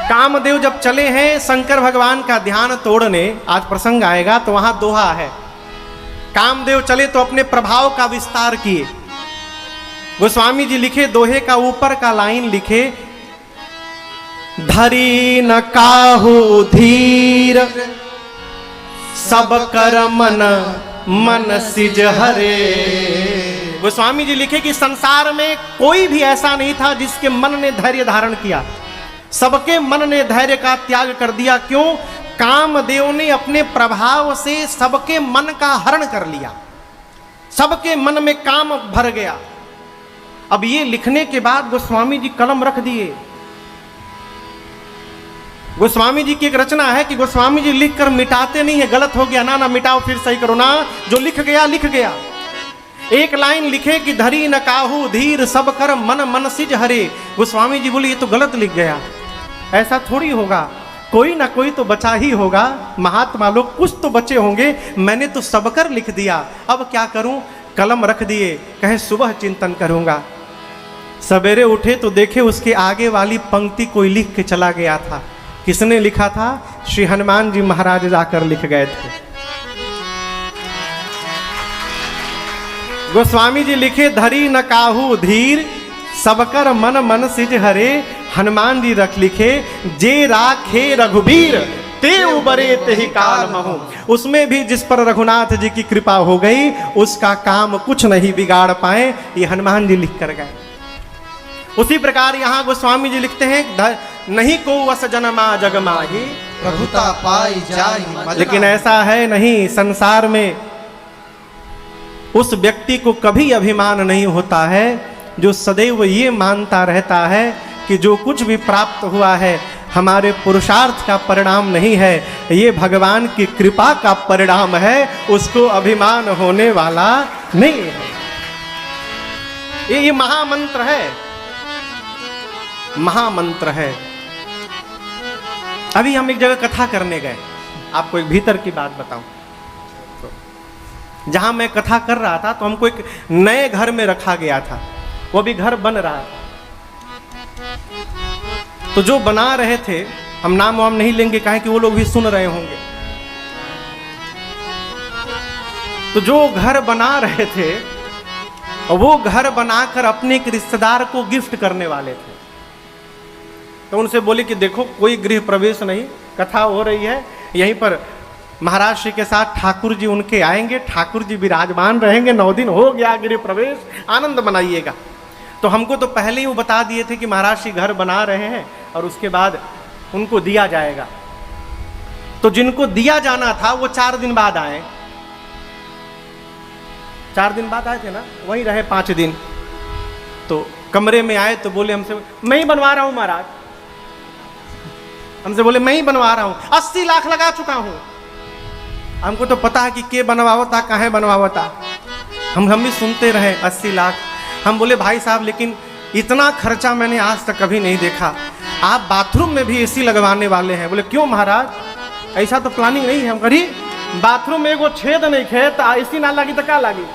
कामदेव जब चले हैं शंकर भगवान का ध्यान तोड़ने, आज प्रसंग आएगा तो वहां दोहा है। कामदेव चले तो अपने प्रभाव का विस्तार किए। गोस्वामी जी लिखे दोहे का ऊपर का लाइन लिखे, धरी न काहू धीर सब कर मन मन सिज हरे। गोस्वामी जी लिखे कि संसार में कोई भी ऐसा नहीं था जिसके मन ने धैर्य धारण किया। सबके मन ने धैर्य का त्याग कर दिया। क्यों? कामदेव ने अपने प्रभाव से सबके मन का हरण कर लिया, सबके मन में काम भर गया। अब ये लिखने के बाद गोस्वामी जी कलम रख दिए। गोस्वामी जी की एक रचना है कि गोस्वामी जी लिखकर मिटाते नहीं है, गलत हो गया ना, ना मिटाओ फिर सही करो ना, जो लिख गया लिख गया। एक लाइन लिखे कि धरी न काहू धीर सब कर मन मन सिज हरे। गोस्वामी जी बोले ये तो गलत लिख गया, ऐसा थोड़ी होगा, कोई ना कोई तो बचा ही होगा। महात्मा लोग कुछ तो बचे होंगे, मैंने तो सब कर लिख दिया, अब क्या करूं? कलम रख दिए, कहे सुबह चिंतन करूंगा। सवेरे उठे तो देखे उसके आगे वाली पंक्ति कोई लिख के चला गया था। किसने लिखा था? श्री हनुमान जी महाराज जाकर लिख गए थे। गोस्वामी जी लिखे, धरी न काहू धीर सबकर मन मन सिज हरे। हनुमान जी रख लिखे, जे राखे रघुबीर ते उबरे ते ही काल महु। उसमें भी जिस पर रघुनाथ जी की कृपा हो गई उसका काम कुछ नहीं बिगाड़ पाए, ये हनुमान जी लिख कर गए। उसी प्रकार यहाँ गोस्वामी जी लिखते हैं, नहीं को वस जनमा जग माही प्रभुता पाई जाहि मद। लेकिन ऐसा है नहीं, संसार में उस व्यक्ति को कभी अभिमान नहीं होता है जो सदैव ये मानता रहता है कि जो कुछ भी प्राप्त हुआ है हमारे पुरुषार्थ का परिणाम नहीं है, ये भगवान की कृपा का परिणाम है, उसको अभिमान होने वाला नहीं है। ये महामंत्र है, महामंत्र है। अभी हम एक जगह कथा करने गए, आपको एक भीतर की बात बताऊं। तो जहां मैं कथा कर रहा था तो हमको एक नए घर में रखा गया था, वो भी घर बन रहा था। तो जो बना रहे थे, हम नाम वाम नहीं लेंगे काहे कि वो लोग भी सुन रहे होंगे। तो जो घर बना रहे थे वो घर बनाकर अपने एक रिश्तेदार को गिफ्ट करने वाले थे। तो उनसे बोले कि देखो कोई गृह प्रवेश नहीं, कथा हो रही है, यहीं पर महाराज श्री के साथ ठाकुर जी उनके आएंगे, ठाकुर जी विराजमान रहेंगे, 9 दिन हो गया गृह प्रवेश, आनंद मनाइएगा। तो हमको तो पहले ही वो बता दिए थे कि महाराज श्री घर बना रहे हैं और उसके बाद उनको दिया जाएगा। तो जिनको दिया जाना था वो 4 दिन बाद आए, 4 दिन बाद आए थे ना, वहीं रहे 5 दिन। तो कमरे में आए तो बोले हमसे, मैं ही बनवा रहा हूं महाराज। हमसे बोले मैं ही बनवा रहा हूं, 80 लाख लगा चुका हूं। हमको तो पता है कि के बनवावता, कहाँ बनवावता। हम भी सुनते रहे 80 लाख। हम बोले भाई साहब लेकिन इतना खर्चा मैंने आज तक कभी नहीं देखा, आप बाथरूम में भी एसी लगवाने वाले हैं। बोले क्यों महाराज, ऐसा तो प्लानिंग नहीं है। हम करी बाथरूम में एगो छेद नहीं खे तो एसी ना लगी तो क्या लगी,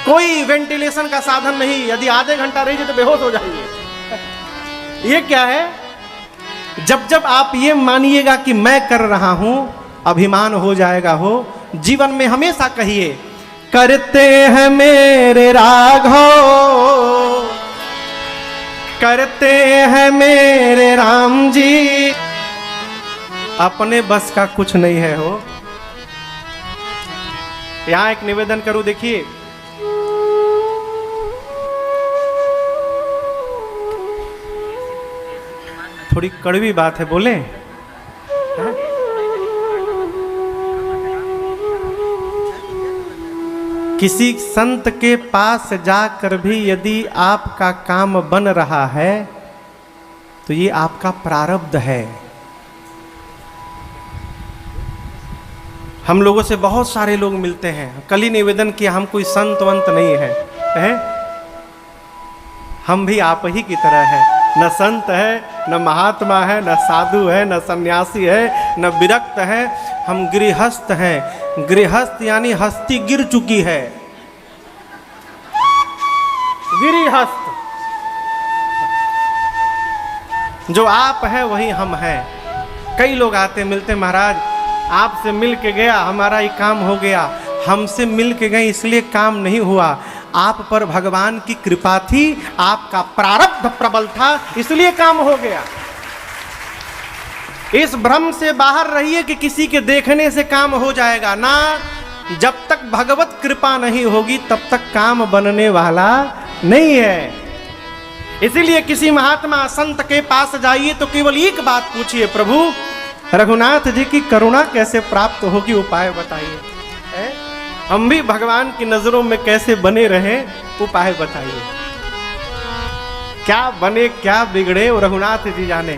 कोई वेंटिलेशन का साधन नहीं, यदि आधे घंटा रही तो बेहोश हो जाइए। ये क्या है, जब जब आप ये मानिएगा कि मैं कर रहा हूं, अभिमान हो जाएगा हो। जीवन में हमेशा कहिए करते हैं मेरे राघव, करते हैं मेरे राम जी, अपने बस का कुछ नहीं है हो। यहां एक निवेदन करूं, देखिए थोड़ी कड़वी बात है, बोले है? किसी संत के पास जाकर भी यदि आपका काम बन रहा है तो ये आपका प्रारब्ध है। हम लोगों से बहुत सारे लोग मिलते हैं, कल ही निवेदन किया हम कोई संत वंत नहीं है? हम भी आप ही की तरह हैं, न संत है, न महात्मा है, न साधु है, न सन्यासी है, न विरक्त है, हम गृहस्थ हैं। गृहस्थ यानी हस्ती गिर चुकी है, गृहस्थ। जो आप हैं वही हम हैं। कई लोग आते मिलते, महाराज आपसे मिल के गया हमारा ये काम हो गया, हमसे मिल के गए इसलिए काम नहीं हुआ, आप पर भगवान की कृपा थी, आपका प्रारब्ध प्रबल था इसलिए काम हो गया। इस भ्रम से बाहर रहिए कि किसी के देखने से काम हो जाएगा ना। जब तक भगवत कृपा नहीं होगी तब तक काम बनने वाला नहीं है। इसीलिए किसी महात्मा संत के पास जाइए तो केवल एक बात पूछिए, प्रभु रघुनाथ जी की करुणा कैसे प्राप्त होगी, उपाय बताइए। हम भी भगवान की नजरों में कैसे बने रहें, उपाय बताइए। क्या बने क्या बिगड़े वो रघुनाथ जी जाने।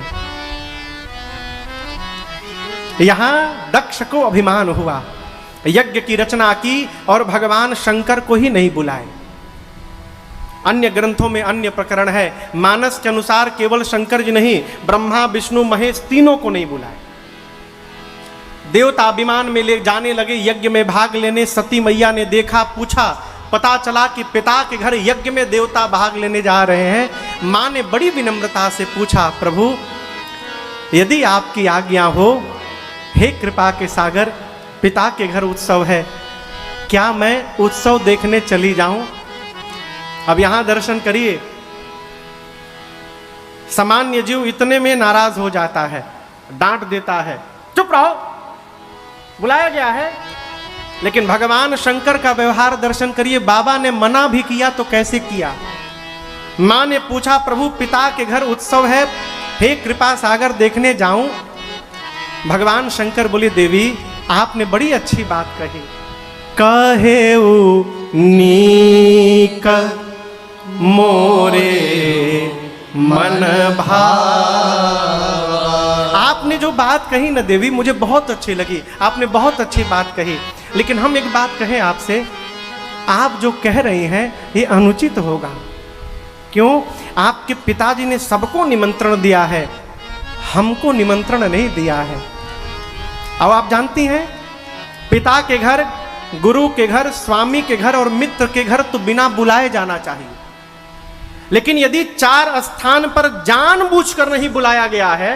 यहां दक्ष को अभिमान हुआ, यज्ञ की रचना की और भगवान शंकर को ही नहीं बुलाए। अन्य ग्रंथों में अन्य प्रकरण है, मानस के अनुसार केवल शंकर जी नहीं, ब्रह्मा विष्णु महेश तीनों को नहीं बुलाए। देवता अभिमान में ले जाने लगे यज्ञ में भाग लेने। सती मैया ने देखा, पूछा, पता चला कि पिता के घर यज्ञ में देवता भाग लेने जा रहे हैं। मां ने बड़ी विनम्रता से पूछा, प्रभु यदि आपकी आज्ञा हो, हे कृपा के सागर, पिता के घर उत्सव है, क्या मैं उत्सव देखने चली जाऊं? अब यहां दर्शन करिए, सामान्य जीव इतने में नाराज हो जाता है, डांट देता है, चुप रहो, बुलाया गया है। लेकिन भगवान शंकर का व्यवहार दर्शन करिए, बाबा ने मना भी किया तो कैसे किया। मां ने पूछा, प्रभु पिता के घर उत्सव है, हे कृपा सागर देखने जाऊं? भगवान शंकर बोले, देवी आपने बड़ी अच्छी बात कही, कहे नीक मोरे मन भाव। आपने जो बात कही ना देवी, मुझे बहुत अच्छी लगी, आपने बहुत अच्छी बात कही। लेकिन हम एक बात कहें आपसे, आप जो कह रहे हैं ये अनुचित होगा। क्यों? आपके पिताजी ने सबको निमंत्रण दिया है, हमको निमंत्रण नहीं दिया है। अब आप जानती हैं, पिता के घर, गुरु के घर, स्वामी के घर और मित्र के घर तो बिना बुलाए जाना चाहिए। लेकिन यदि 4 स्थान पर जानबूझकर नहीं बुलाया गया है,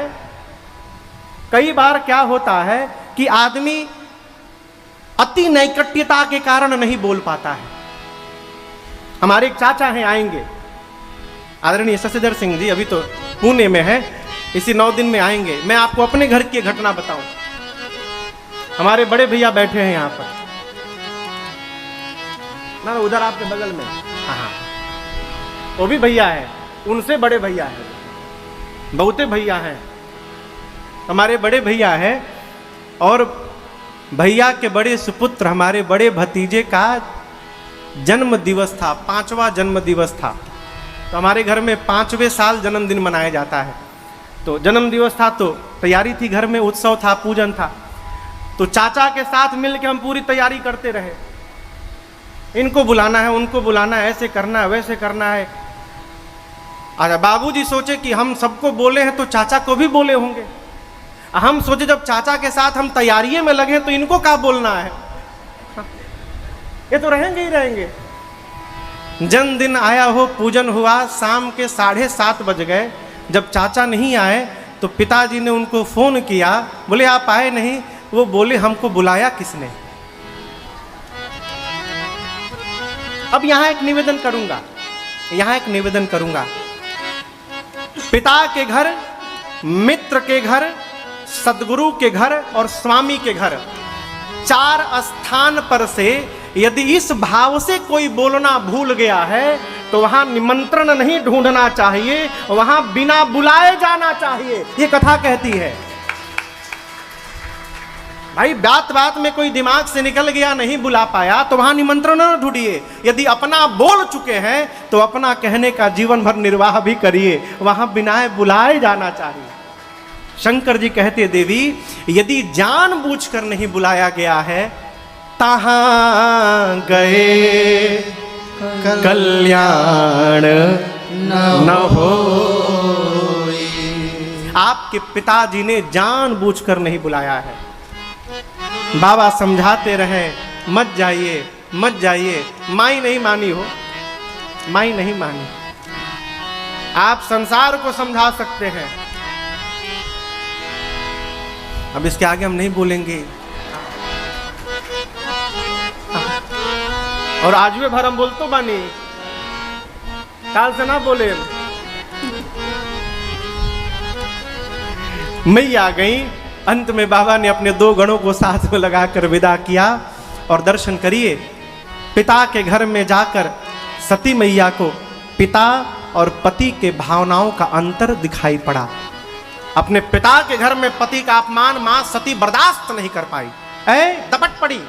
कई बार क्या होता है कि आदमी अति नैकट्यता के कारण नहीं बोल पाता है। हमारे एक चाचा हैं, आएंगे, आदरणीय शशिधर सिंह जी, अभी तो पुणे में है, इसी 9 दिन में आएंगे। मैं आपको अपने घर की घटना बताऊं। हमारे बड़े भैया बैठे हैं यहाँ पर ना, उधर आपके बगल में, हाँ, वो भी भैया है, उनसे बड़े भैया है। बहुते भैया हैं, हमारे बड़े भैया हैं, और भैया के बड़े सुपुत्र हमारे बड़े भतीजे का जन्म दिवस था, 5वां जन्म दिवस था। तो हमारे घर में 5वें साल जन्मदिन मनाया जाता है। तो जन्म दिवस था तो तैयारी थी, घर में उत्सव था, पूजन था। तो चाचा के साथ मिलकर हम पूरी तैयारी करते रहे, इनको बुलाना है, उनको बुलाना है, ऐसे करना है, वैसे करना है। अरे बाबूजी सोचे कि हम सबको बोले हैं तो चाचा को भी बोले होंगे। हम सोचे जब चाचा के साथ हम तैयारी में लगे तो इनको क्या बोलना है, ये तो रहेंगे ही रहेंगे। जन्मदिन आया हो, पूजन हुआ, शाम के 7:30 बज गए। जब चाचा नहीं आए तो पिताजी ने उनको फोन किया, बोले आप आए नहीं। वो बोले हमको बुलाया किसने। अब यहां एक निवेदन करूंगा, यहां एक निवेदन करूंगा। पिता के घर, मित्र के घर, सदगुरु के घर और स्वामी के घर, 4 स्थान पर से यदि इस भाव से कोई बोलना भूल गया है तो वहां निमंत्रण नहीं ढूंढना चाहिए, वहां बिना बुलाए जाना चाहिए, ये कथा कहती है। भाई बात बात में कोई दिमाग से निकल गया, नहीं बुला पाया तो वहां निमंत्रण न ढूंढिए। यदि अपना बोल चुके हैं तो अपना कहने का जीवन भर निर्वाह भी करिए, वहां बिना बुलाए जाना चाहिए। शंकर जी कहते देवी यदि जानबूझकर नहीं बुलाया गया है, तहां गए कल्याण न हो। आपके पिताजी ने जानबूझकर नहीं बुलाया है। बाबा समझाते रहे मत जाइए मत जाइए, माई नहीं मानी हो, माई नहीं मानी। आप संसार को समझा सकते हैं, अब इसके आगे हम नहीं बोलेंगे। और आज भी भर हम बोलतो बानी, काल से ना बोले। मैया गई, अंत में बाबा ने अपने 2 गणों को साथ में लगाकर विदा किया। और दर्शन करिए, पिता के घर में जाकर सती मैया को पिता और पति के भावनाओं का अंतर दिखाई पड़ा। अपने पिता के घर में पति का अपमान मां सती बर्दाश्त नहीं कर पाई, दपट पड़ी।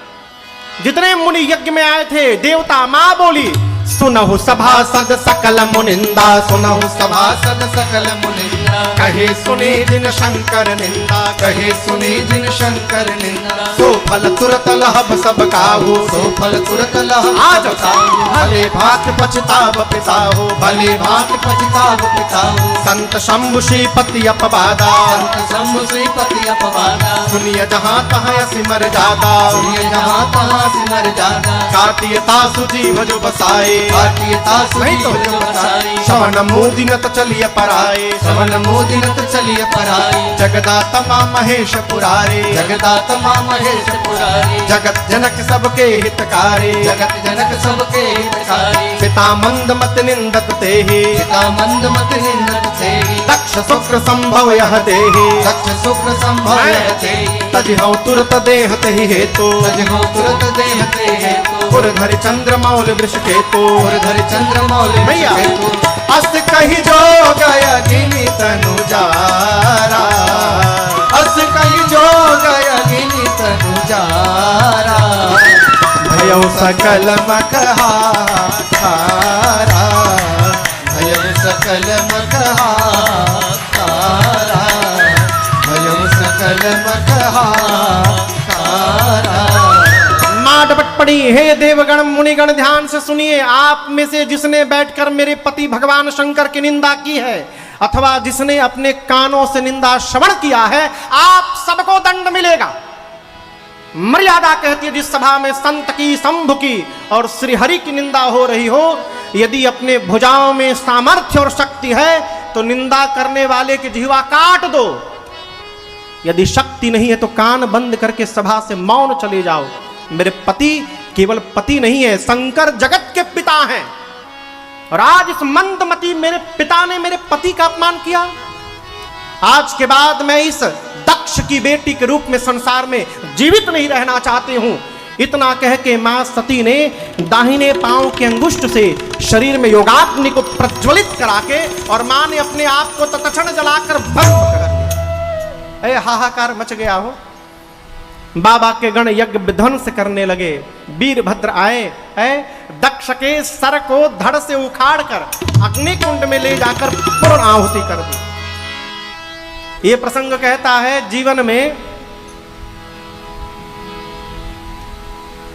जितने मुनि यज्ञ में आए थे, देवता मां बोली सुनहु सभासद सकल मुनिंदा, सुनहु सभासद सकल मुनिंदा, कहे सुने जिन शंकर निंदा, कहे सुने जिन शंकर निंदा। सो फल तुरत लहब सब काहू, सो फल तुरत लहब आज काहू। भले भात पछताव पिता हो, भले भात पछताव पिता हो। संत शंभु श्रीपति अपवादा, संत शंभु श्रीपति अपवादा। सुनिए जहाँ तहाँ सिमर जादा, सुनिए जहाँ तहाँ सिमर जादा। काटियता सुजीव जो बसाए, श्रवण मोदिनत चलिए पराए, श्रवण मोदिनत चलिए पराए। जगदात्मा महेश पुरारे, जगदात्मा महेश पुरारे। जगत जनक सबके हितकारी, जगत जनक सबके हितकारी। पिता मंद मत निंदत तेहि, पिता मंद मत निंदत तेहि। दक्ष शुक्र संभव यह देहि, दक्ष शुक्र संभव यह देहि। तजहु तुरत देह तेहि हेतु, तजहु तुरत देह तेहि हेतु। पुरधरि चंद्र मौल वृष केतु, पुरधरि चंद्र मौल वृष केतु। अस कहि जो गया गिनी तनु जारा, अस कहि जो गया गिनी तनु जारा। भयो सकल मकहारा, भयो सकल मकहारा, भयो सकल मकहारा। डपट पड़ी। हे देवगण मुनिगण ध्यान से सुनिए, आप में से जिसने बैठकर मेरे पति भगवान शंकर की निंदा की है अथवा जिसने अपने कानों से निंदा श्रवण किया है, आप सबको दंड मिलेगा। मर्यादा कहती है जिस सभा में संत की, शंभु की और श्रीहरि की निंदा हो रही हो, यदि अपने भुजाओं में सामर्थ्य और शक्ति है तो निंदा करने वाले की जिह्वा काट दो। यदि शक्ति नहीं है तो कान बंद करके सभा से मौन चले जाओ। मेरे पति केवल पति नहीं है, शंकर जगत के पिता हैं। और आज इस मंदमती मेरे पिता ने मेरे पति का अपमान किया। आज के बाद मैं इस दक्ष की बेटी के रूप में संसार में जीवित नहीं रहना चाहती हूं। इतना कह के मां सती ने दाहिने पांव के अंगुष्ठ से शरीर में योगाग्नि को प्रज्वलित करा के और मां ने अपने आप को तत्क्षण जलाकर भस्म कर दिया। हाहाकार मच गया हो। बाबा के गण यज्ञ विध्वंस करने लगे। वीरभद्र आए, दक्ष के सर को धड़ से उखाड़ कर अग्निकुंड में ले जाकर पूर्ण आहुति कर दी। ये प्रसंग कहता है जीवन में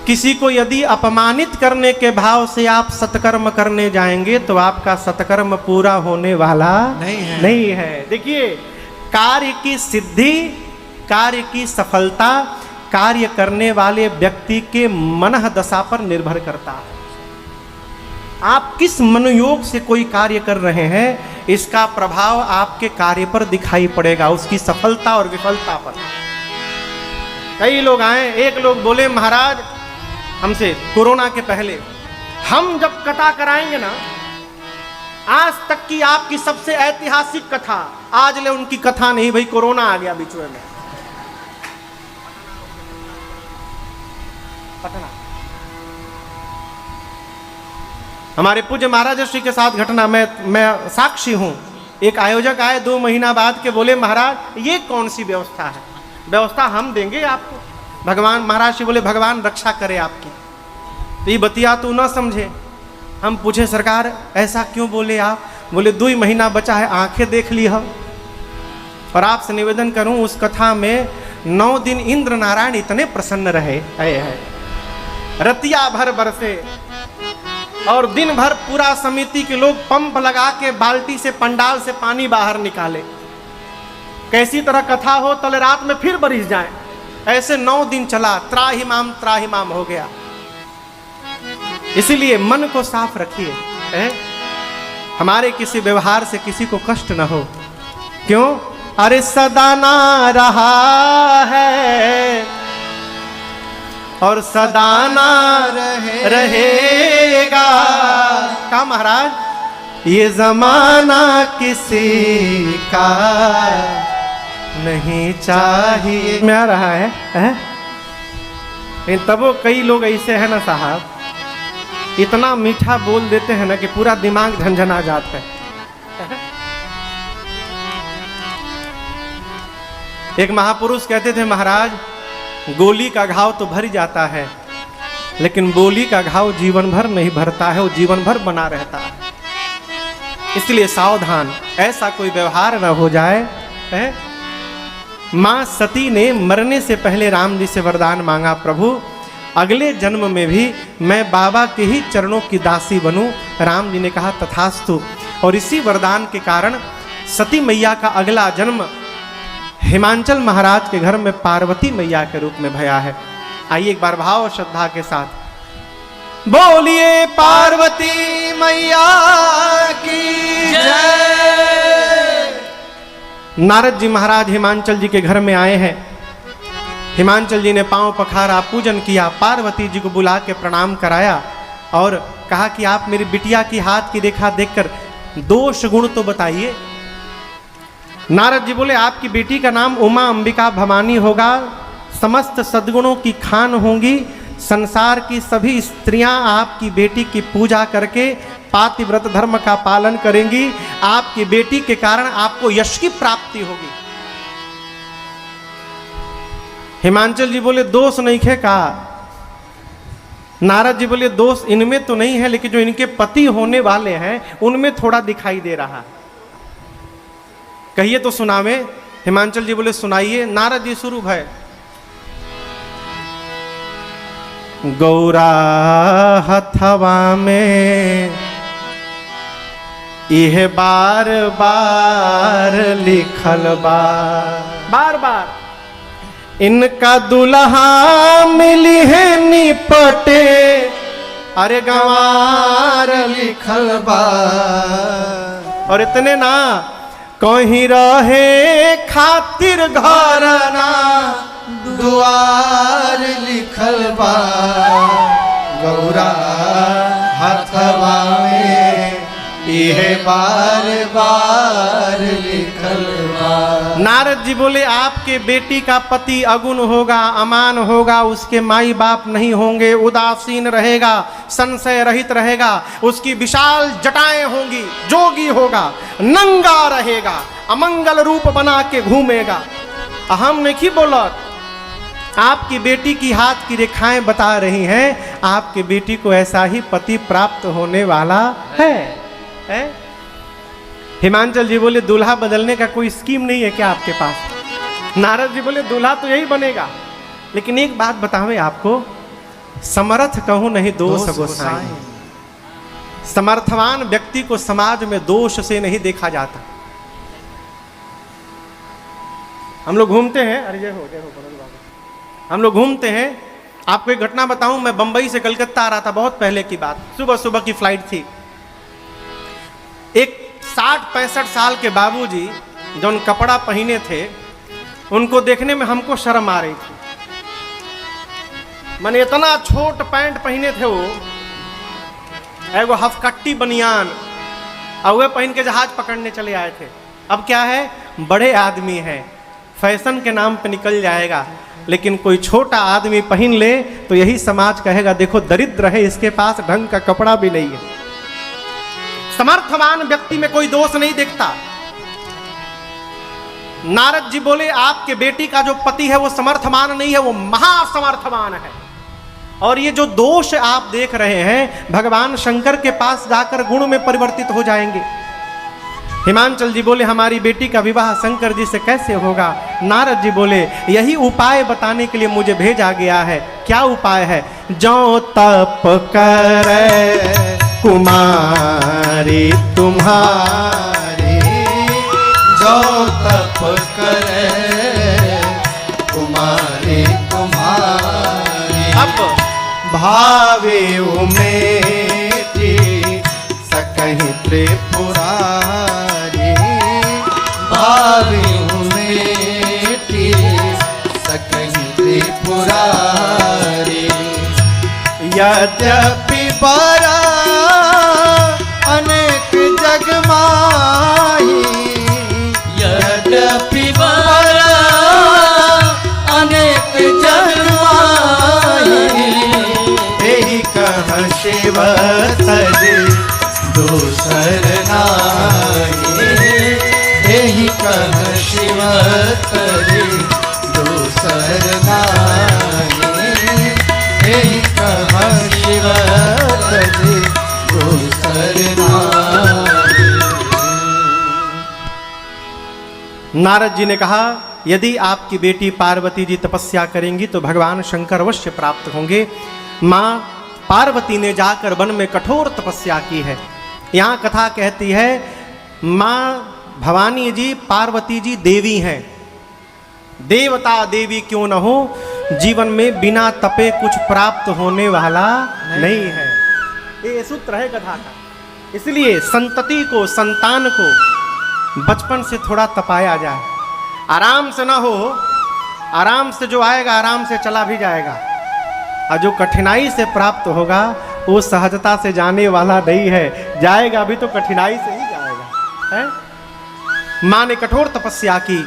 किसी को यदि अपमानित करने के भाव से आप सत्कर्म करने जाएंगे तो आपका सत्कर्म पूरा होने वाला नहीं है। देखिए, कार्य की सिद्धि, कार्य की सफलता कार्य करने वाले व्यक्ति के मनः दशा पर निर्भर करता है। आप किस मनोयोग से कोई कार्य कर रहे हैं, इसका प्रभाव आपके कार्य पर दिखाई पड़ेगा, उसकी सफलता और विफलता पर। कई लोग आए, एक लोग बोले महाराज हमसे कोरोना के पहले, हम जब कथा कराएंगे ना, आज तक की आपकी सबसे ऐतिहासिक कथा, आज ले उनकी कथा नहीं भाई, कोरोना आ गया बीच में। पटना हमारे पूज्य महाराज श्री के साथ घटना मैं साक्षी हूं। एक आयोजक आए 2 महीना बाद के, बोले महाराज ये कौन सी व्यवस्था है? व्यवस्था हम देंगे आपको। भगवान, महाराज श्री बोले भगवान रक्षा करे आपकी। तो ये बतिया तो न समझे। हम पूछे सरकार ऐसा क्यों बोले आप? बोले 2 महीना बचा है, आंखें देख ली हम। और आपसे निवेदन करूं, उस कथा में 9 दिन इंद्र नारायण इतने प्रसन्न रहे, रतिया भर बरसे और दिन भर पूरा समिति के लोग पंप लगा के बाल्टी से, पंडाल से पानी बाहर निकाले। कैसी तरह कथा हो, तले रात में फिर बरिस जाए। ऐसे 9 दिन चला, त्राहिमाम हो गया। इसीलिए मन को साफ रखिए, हमारे किसी व्यवहार से किसी को कष्ट न हो। क्यों? अरे सदा ना रहा है और सदा ना रहेगा। क्या महाराज? ये जमाना किसी का नहीं चाहिए में आ रहा है? तब वो कई लोग ऐसे हैं ना साहब, इतना मीठा बोल देते हैं ना कि पूरा दिमाग झंझना जाता है। एक महापुरुष कहते थे महाराज, गोली का घाव तो भर जाता है, लेकिन बोली का घाव जीवन भर नहीं भरता है, वो जीवन भर बना रहता है। इसलिए सावधान, ऐसा कोई व्यवहार न हो जाए। मां सती ने मरने से पहले राम जी से वरदान मांगा, प्रभु अगले जन्म में भी मैं बाबा के ही चरणों की दासी बनूं। राम जी ने कहा तथास्तु। और इसी वरदान के कारण सती मैया का अगला जन्म हिमांचल महाराज के घर में पार्वती मैया के रूप में भया है। आइए एक बार भाव और श्रद्धा के साथ बोलिए पार्वती मैया की जय। नारद जी महाराज हिमांचल जी के घर में आए हैं। हिमांचल जी ने पांव पखारा, पूजन किया, पार्वती जी को बुला के प्रणाम कराया और कहा कि आप मेरी बिटिया की हाथ की रेखा देखकर दोष गुण तो बताइए। नारद जी बोले आपकी बेटी का नाम उमा अंबिका भवानी होगा, समस्त सद्गुणों की खान होंगी, संसार की सभी स्त्रियां आपकी बेटी की पूजा करके पातिव्रत धर्म का पालन करेंगी, आपकी बेटी के कारण आपको यश की प्राप्ति होगी। हिमांचल जी बोले दोष नहीं खे का? नारद जी बोले दोष इनमें तो नहीं है, लेकिन जो इनके पति होने वाले हैं उनमें थोड़ा दिखाई दे रहा। कहिए तो सुनावे। हिमांचल जी बोले सुनाइए। नारद जी शुरू भय। गौरा हथवा में यह बार बार लिखल बार बार इनका दुल्हा मिली है निपटे, अरे गंवार लिखल बा। और इतने ना कहीं रहे खातिर घर ना दुआर लिखल बा, गौरा हथवा में यह बार बार लिखल बा। नारद जी बोले आपके बेटी का पति अगुण होगा, अमान होगा, उसके माई बाप नहीं होंगे, उदासीन रहेगा, संशय रहित रहेगा, उसकी विशाल जटाएं होंगी, जोगी होगा, नंगा रहेगा, अमंगल रूप बना के घूमेगा। हम नहीं बोलत, आपकी बेटी की हाथ की रेखाएं बता रही हैं आपकी बेटी को ऐसा ही पति प्राप्त होने वाला है? हिमांचल जी बोले दूल्हा बदलने का कोई स्कीम नहीं है क्या आपके पास? नारद जी बोले दूल्हा तो यही बनेगा, लेकिन एक बात बतावे आपको, समर्थ कहूं नहीं दोष गोसाई। समर्थवान व्यक्ति को समाज में दोष से नहीं देखा जाता। हम लोग घूमते हैं, अरे जय हो हम लोग घूमते हैं। आपको एक घटना बताऊं, मैं बंबई से कलकत्ता आ रहा था, बहुत पहले की बात, सुबह सुबह की फ्लाइट थी। एक 60-65 साल के बाबूजी जो कपड़ा पहने थे, उनको देखने में हमको शर्म आ रही थी। मैंने इतना छोट पैंट पहने थे वो, एगो हफकट्टी बनियान, और वे पहन के जहाज पकड़ने चले आए थे। अब क्या है, बड़े आदमी हैं, फैशन के नाम पे निकल जाएगा, लेकिन कोई छोटा आदमी पहन ले तो यही समाज कहेगा देखो दरिद्र है, इसके पास ढंग का कपड़ा भी नहीं है। समर्थवान व्यक्ति में कोई दोष नहीं देखता। नारद जी बोले आपके बेटी का जो पति है वो समर्थवान नहीं है, वो महासमर्थवान है। और ये जो दोष आप देख रहे हैं भगवान शंकर के पास जाकर गुण में परिवर्तित हो जाएंगे। हिमांचल जी बोले हमारी बेटी का विवाह शंकर जी से कैसे होगा? नारद जी बोले यही उपाय बताने के लिए मुझे भेजा गया है। क्या उपाय है? जो तप करे कुमारी तुम्हारी, जो तप करे कुमारी तुम्हारी, अब भावे उमेटी सकहि त्रिपुरारी, भावे उमेटी सकहि त्रिपुरारी। यद्यपि बरा अनेक जग माही, यद्यपि बरा अनेक जग माही, एहि कह शिव तज दूसर नाही, एहि कह शिव तज दूसर नाही, एहि कह शिव तज दूसर नाही। नारद जी ने कहा यदि आपकी बेटी पार्वती जी तपस्या करेंगी तो भगवान शंकर अवश्य प्राप्त होंगे। माँ पार्वती ने जाकर वन में कठोर तपस्या की है। यहाँ कथा कहती है माँ भवानी जी पार्वती जी देवी हैं, देवता देवी क्यों न हो, जीवन में बिना तपे कुछ प्राप्त होने वाला नहीं है। ये सूत्र है कथा का। इसलिए संतति को, संतान को बचपन से थोड़ा तपाया जाए। आराम से ना हो, आराम से जो आएगा आराम से चला भी जाएगा, और जो कठिनाई से प्राप्त होगा वो सहजता से जाने वाला नहीं है, जाएगा भी तो कठिनाई से ही जाएगा है? माँ ने कठोर तपस्या की,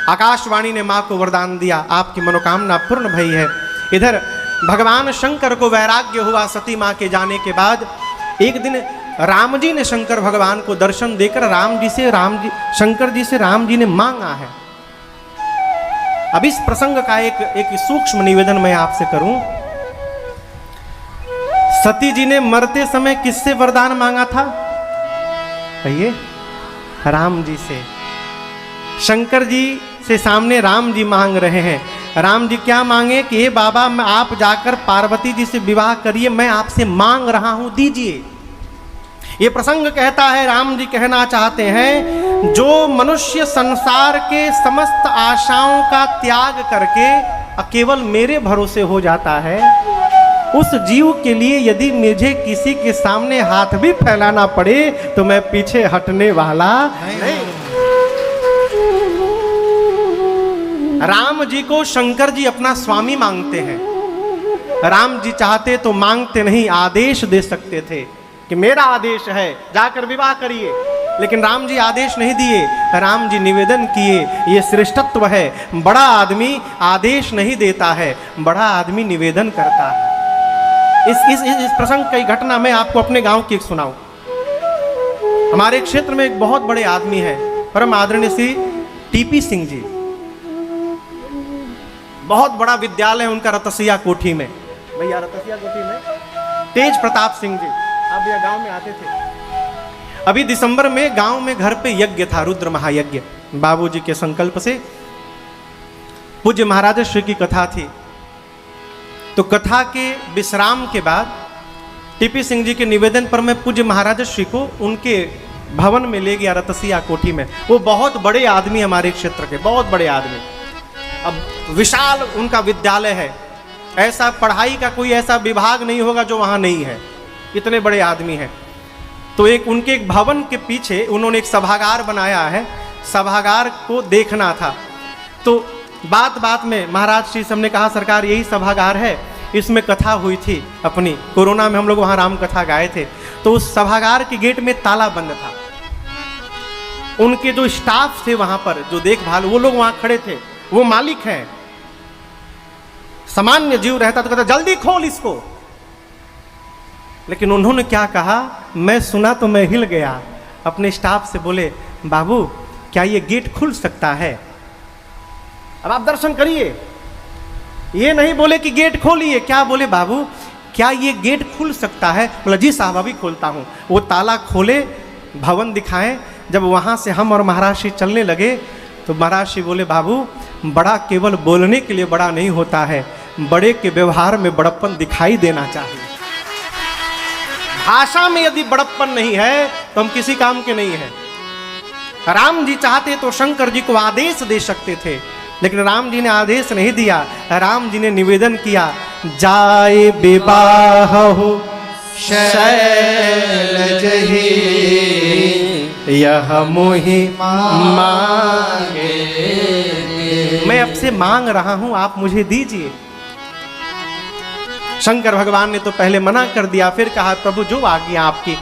आकाशवाणी ने माँ को वरदान दिया, आपकी मनोकामना पूर्ण भई है। इधर भगवान शंकर को वैराग्य हुआ सती माँ के जाने के बाद। एक दिन राम जी ने शंकर भगवान को दर्शन देकर शंकर जी से राम जी ने मांगा है। अब इस प्रसंग का एक सूक्ष्म निवेदन मैं आपसे करूं। सती जी ने मरते समय किससे वरदान मांगा था? कहिए। राम जी से। शंकर जी से सामने राम जी मांग रहे हैं। राम जी क्या मांगे कि हे बाबा आप जाकर पार्वती जी से विवाह करिए, मैं आपसे मांग रहा हूं, दीजिए। ये प्रसंग कहता है, राम जी कहना चाहते हैं जो मनुष्य संसार के समस्त आशाओं का त्याग करके केवल मेरे भरोसे हो जाता है, उस जीव के लिए यदि मुझे किसी के सामने हाथ भी फैलाना पड़े तो मैं पीछे हटने वाला नहीं। राम जी को शंकर जी अपना स्वामी मांगते हैं। राम जी चाहते तो मांगते नहीं, आदेश दे सकते थे कि मेरा आदेश है, जाकर विवाह करिए। लेकिन राम जी आदेश नहीं दिए, राम जी निवेदन किए। ये श्रेष्ठत्व है, बड़ा आदमी आदेश नहीं देता है, बड़ा आदमी निवेदन करता है। इस प्रसंग की घटना मैं आपको अपने गांव की एक सुनाऊं। हमारे क्षेत्र में एक बहुत बड़े आदमी है, परम आदरणीय श्री टीपी सिंह जी। बहुत बड़ा विद्यालय उनका रतसिया कोठी में। भैया रतसिया कोठी में तेज प्रताप सिंह जी, आप भैया गांव में आते थे। अभी दिसंबर में गांव में घर पे यज्ञ था, रुद्र महायज्ञ। बाबूजी के संकल्प से पूज्य महाराज श्री की कथा थी। तो कथा के विश्राम के बाद टीपी सिंह जी के निवेदन पर मैं पूज्य महाराज श्री को उनके भवन में ले गया, रतसिया कोठी में। वो बहुत बड़े आदमी, हमारे क्षेत्र के बहुत बड़े आदमी। अब विशाल उनका विद्यालय है, ऐसा पढ़ाई का कोई ऐसा विभाग नहीं होगा जो वहाँ नहीं है, इतने बड़े आदमी हैं। तो उनके एक भवन के पीछे उन्होंने एक सभागार बनाया है, सभागार को देखना था। तो बात बात में महाराज श्री से हमने कहा सरकार यही सभागार है, इसमें कथा हुई थी अपनी, कोरोना में हम लोग वहाँ राम कथा गाए थे। तो उस सभागार के गेट में ताला बंद था। उनके जो स्टाफ थे वहाँ पर, जो देखभाल, वो लोग वहाँ खड़े थे, वो मालिक हैं। सामान्य जीव रहता तो कहता जल्दी खोल इसको, लेकिन उन्होंने क्या कहा, मैं सुना तो मैं हिल गया। अपने स्टाफ से बोले बाबू क्या ये गेट खुल सकता है, अब आप दर्शन करिए। ये नहीं बोले कि गेट खोलिए, क्या बोले बाबू क्या ये गेट खुल सकता है। बोला जी साहब अभी खोलता हूँ। वो ताला खोले, भवन दिखाएं। जब वहाँ से हम और महाराज श्री चलने लगे तो महाराज श्री बोले बाबू बड़ा केवल बोलने के लिए बड़ा नहीं होता है, बड़े के व्यवहार में बड़प्पन दिखाई देना चाहिए। भाषा में यदि बड़प्पन नहीं है तो हम किसी काम के नहीं हैं। राम जी चाहते तो शंकर जी को आदेश दे सकते थे, लेकिन राम जी ने आदेश नहीं दिया। राम जी ने निवेदन किया, जाए विवाह हो शैलज ही यह मोहि मांगे। मैं आपसे मांग रहा हूं, आप मुझे दीजिए। शंकर भगवान ने तो पहले मना कर दिया, फिर कहा प्रभु जो आज्ञा आपकी।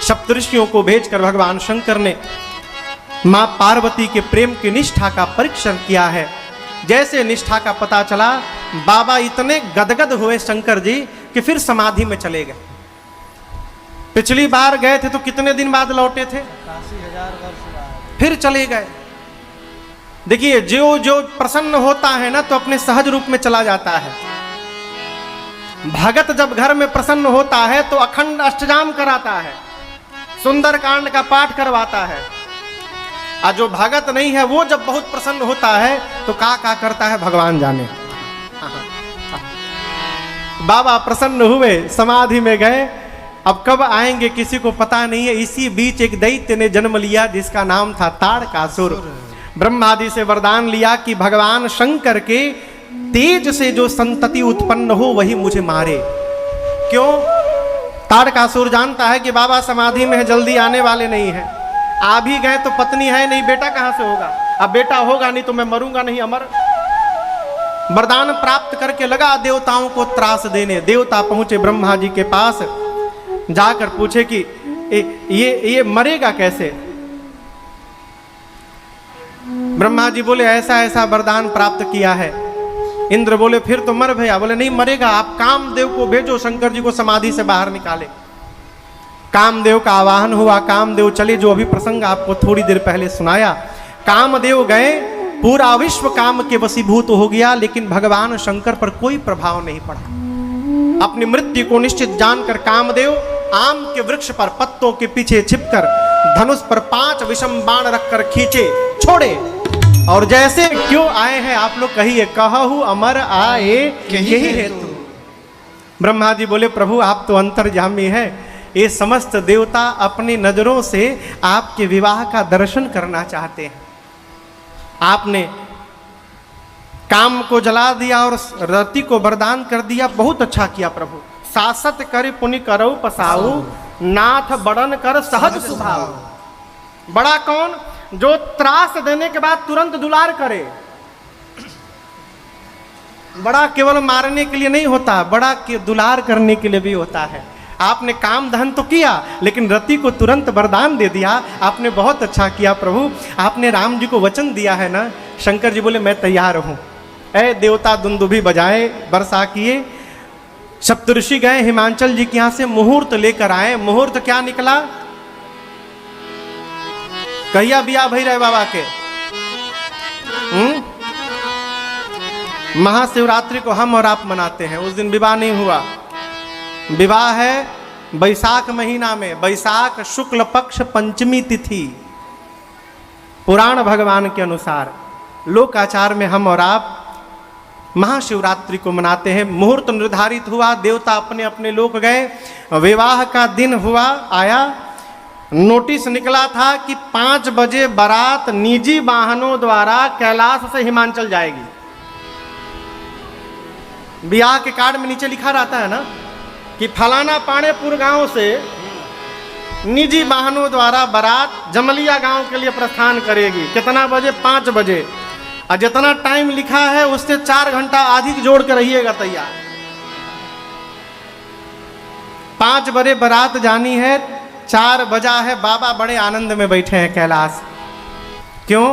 सप्तऋषियों को भेजकर भगवान शंकर ने मां पार्वती के प्रेम की निष्ठा का परीक्षण किया है। जैसे निष्ठा का पता चला, बाबा इतने गदगद हुए शंकर जी कि फिर समाधि में चले गए। पिछली बार गए थे तो कितने दिन बाद लौटे थे, 80,000 वर्ष बाद फिर चले गए। देखिए जो जो प्रसन्न होता है ना तो अपने सहज रूप में चला जाता है। भगत जब घर में प्रसन्न होता है तो अखंड अष्टजाम कराता है, सुंदर कांड का पाठ करवाता है। और जो भगत नहीं है वो जब बहुत प्रसन्न होता है तो का करता है भगवान जाने। बाबा प्रसन्न हुए, समाधि में गए। अब कब आएंगे किसी को पता नहीं है। इसी बीच एक दैत्य ने जन्म लिया जिसका नाम था ताड़कासुर। ब्रह्मादि से वरदान लिया कि भगवान शंकर के तेज से जो संतति उत्पन्न हो वही मुझे मारे। क्यों? ताड़कासुर जानता है कि बाबा समाधि में है, जल्दी आने वाले नहीं है। आ भी गए तो पत्नी है नहीं, बेटा कहां से होगा। अब बेटा होगा नहीं तो मैं मरूंगा नहीं, अमर। वरदान प्राप्त करके लगा देवताओं को त्रास देने। देवता पहुंचे ब्रह्मा जी के पास, जाकर पूछे कि ये मरेगा कैसे। ब्रह्मा जी बोले ऐसा ऐसा वरदान प्राप्त किया है। इंद्र बोले फिर तो मर भैया। बोले नहीं मरेगा, आप कामदेव को भेजो, शंकर जी को समाधि से बाहर निकाले। कामदेव का आवाहन हुआ, कामदेव चले, जो अभी प्रसंग आपको थोड़ी देर पहले सुनाया। कामदेव गए, पूरा विश्व काम के वशीभूत हो गया, लेकिन भगवान शंकर पर कोई प्रभाव नहीं पड़ा। अपनी मृत्यु को निश्चित जानकर कामदेव आम के वृक्ष पर पत्तों के पीछे छिपकर धनुष पर 5 विषम बाण रखकर खींचे, छोड़े। और जैसे क्यों आए हैं आप लोग कहिए, कहहु अमर आए यही हेतु। ब्रह्मा जी बोले प्रभु आप तो अंतर्यामी है, ये समस्त देवता अपनी नजरों से आपके विवाह का दर्शन करना चाहते हैं। आपने काम को जला दिया और रति को वरदान कर दिया, बहुत अच्छा किया प्रभु। सासत कर पुनि करौ पसाऊ, नाथ बड़न कर सहज स्वभाव। बड़ा कौन? जो त्रास देने के बाद तुरंत दुलार करे। बड़ा केवल मारने के लिए नहीं होता, बड़ा दुलार करने के लिए भी होता है। आपने काम धन तो किया लेकिन रति को तुरंत वरदान दे दिया। आपने बहुत अच्छा किया प्रभु। आपने राम जी को वचन दिया है ना। शंकर जी बोले मैं तैयार हूँ। ऐ देवता दुंदुभी बजाए, वर्षा किए। सप्तऋषि गए हिमांचल जी के यहाँ से मुहूर्त लेकर आए। मुहूर्त क्या निकला? कहिया बिया भई रहे बाबा के। महाशिवरात्रि को हम और आप मनाते हैं, उस दिन विवाह नहीं हुआ। विवाह है बैसाख महीना में, बैसाख शुक्ल पक्ष पंचमी तिथि। पुराण भगवान के अनुसार लोकाचार में हम और आप महाशिवरात्रि को मनाते हैं। मुहूर्त निर्धारित हुआ, देवता अपने अपने लोक गए। विवाह का दिन हुआ, आया नोटिस निकला था कि 5 बजे बारात निजी वाहनों द्वारा कैलाश से हिमांचल जाएगी। ब्याह के कार्ड में नीचे लिखा रहता है ना कि फलाना पाणेपुर गांव से निजी वाहनों द्वारा बारात जमलिया गांव के लिए प्रस्थान करेगी। कितना बजे? 5 बजे। और जितना टाइम लिखा है उससे 4 घंटा अधिक जोड़ के रहिएगा तैयार। 5 बजे बारात जानी है, 4 बजा है। बाबा बड़े आनंद में बैठे हैं कैलाश। क्यों?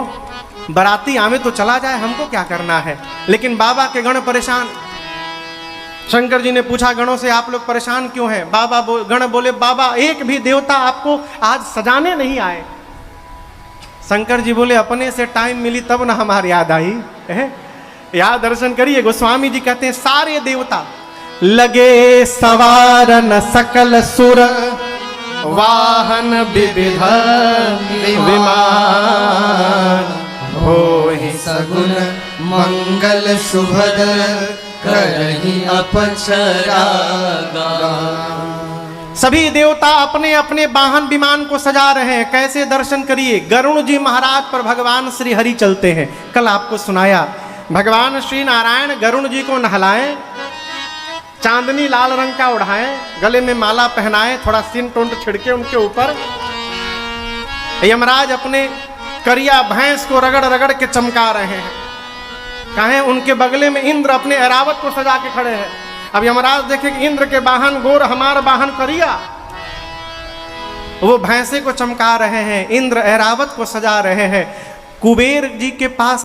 बाराती आवे तो चला जाए, हमको क्या करना है। लेकिन बाबा के गण परेशान। शंकर जी ने पूछा गणों से आप लोग परेशान क्यों हैं? गण बोले बाबा एक भी देवता आपको आज सजाने नहीं आए। शंकर जी बोले अपने से टाइम मिली तब ना हमारी याद आई है। याद दर्शन करिए। गोस्वामी जी कहते हैं सारे देवता लगे सवारन सकल सुर वाहन विविध विमान होहि सगुन मंगल शुभद करहि अपचरा। सभी देवता अपने अपने वाहन विमान को सजा रहे हैं। कैसे? दर्शन करिए। गरुण जी महाराज पर भगवान श्री हरि चलते हैं। कल आपको सुनाया भगवान श्री नारायण गरुण जी को नहलाएं, चांदनी लाल रंग का उड़ाएं, गले में माला पहनाएं, थोड़ा सिन टोंट छिड़के उनके ऊपर। यमराज अपने करिया भैंस को रगड़ रगड़ के चमका रहे हैं। कहें उनके बगले में इंद्र अपने ऐरावत को सजा के खड़े हैं। अब यमराज देखे कि इंद्र के वाहन गोर, हमारा वाहन करिया। वो भैंसे को चमका रहे हैं, इंद्र ऐरावत को सजा रहे हैं। कुबेर जी के पास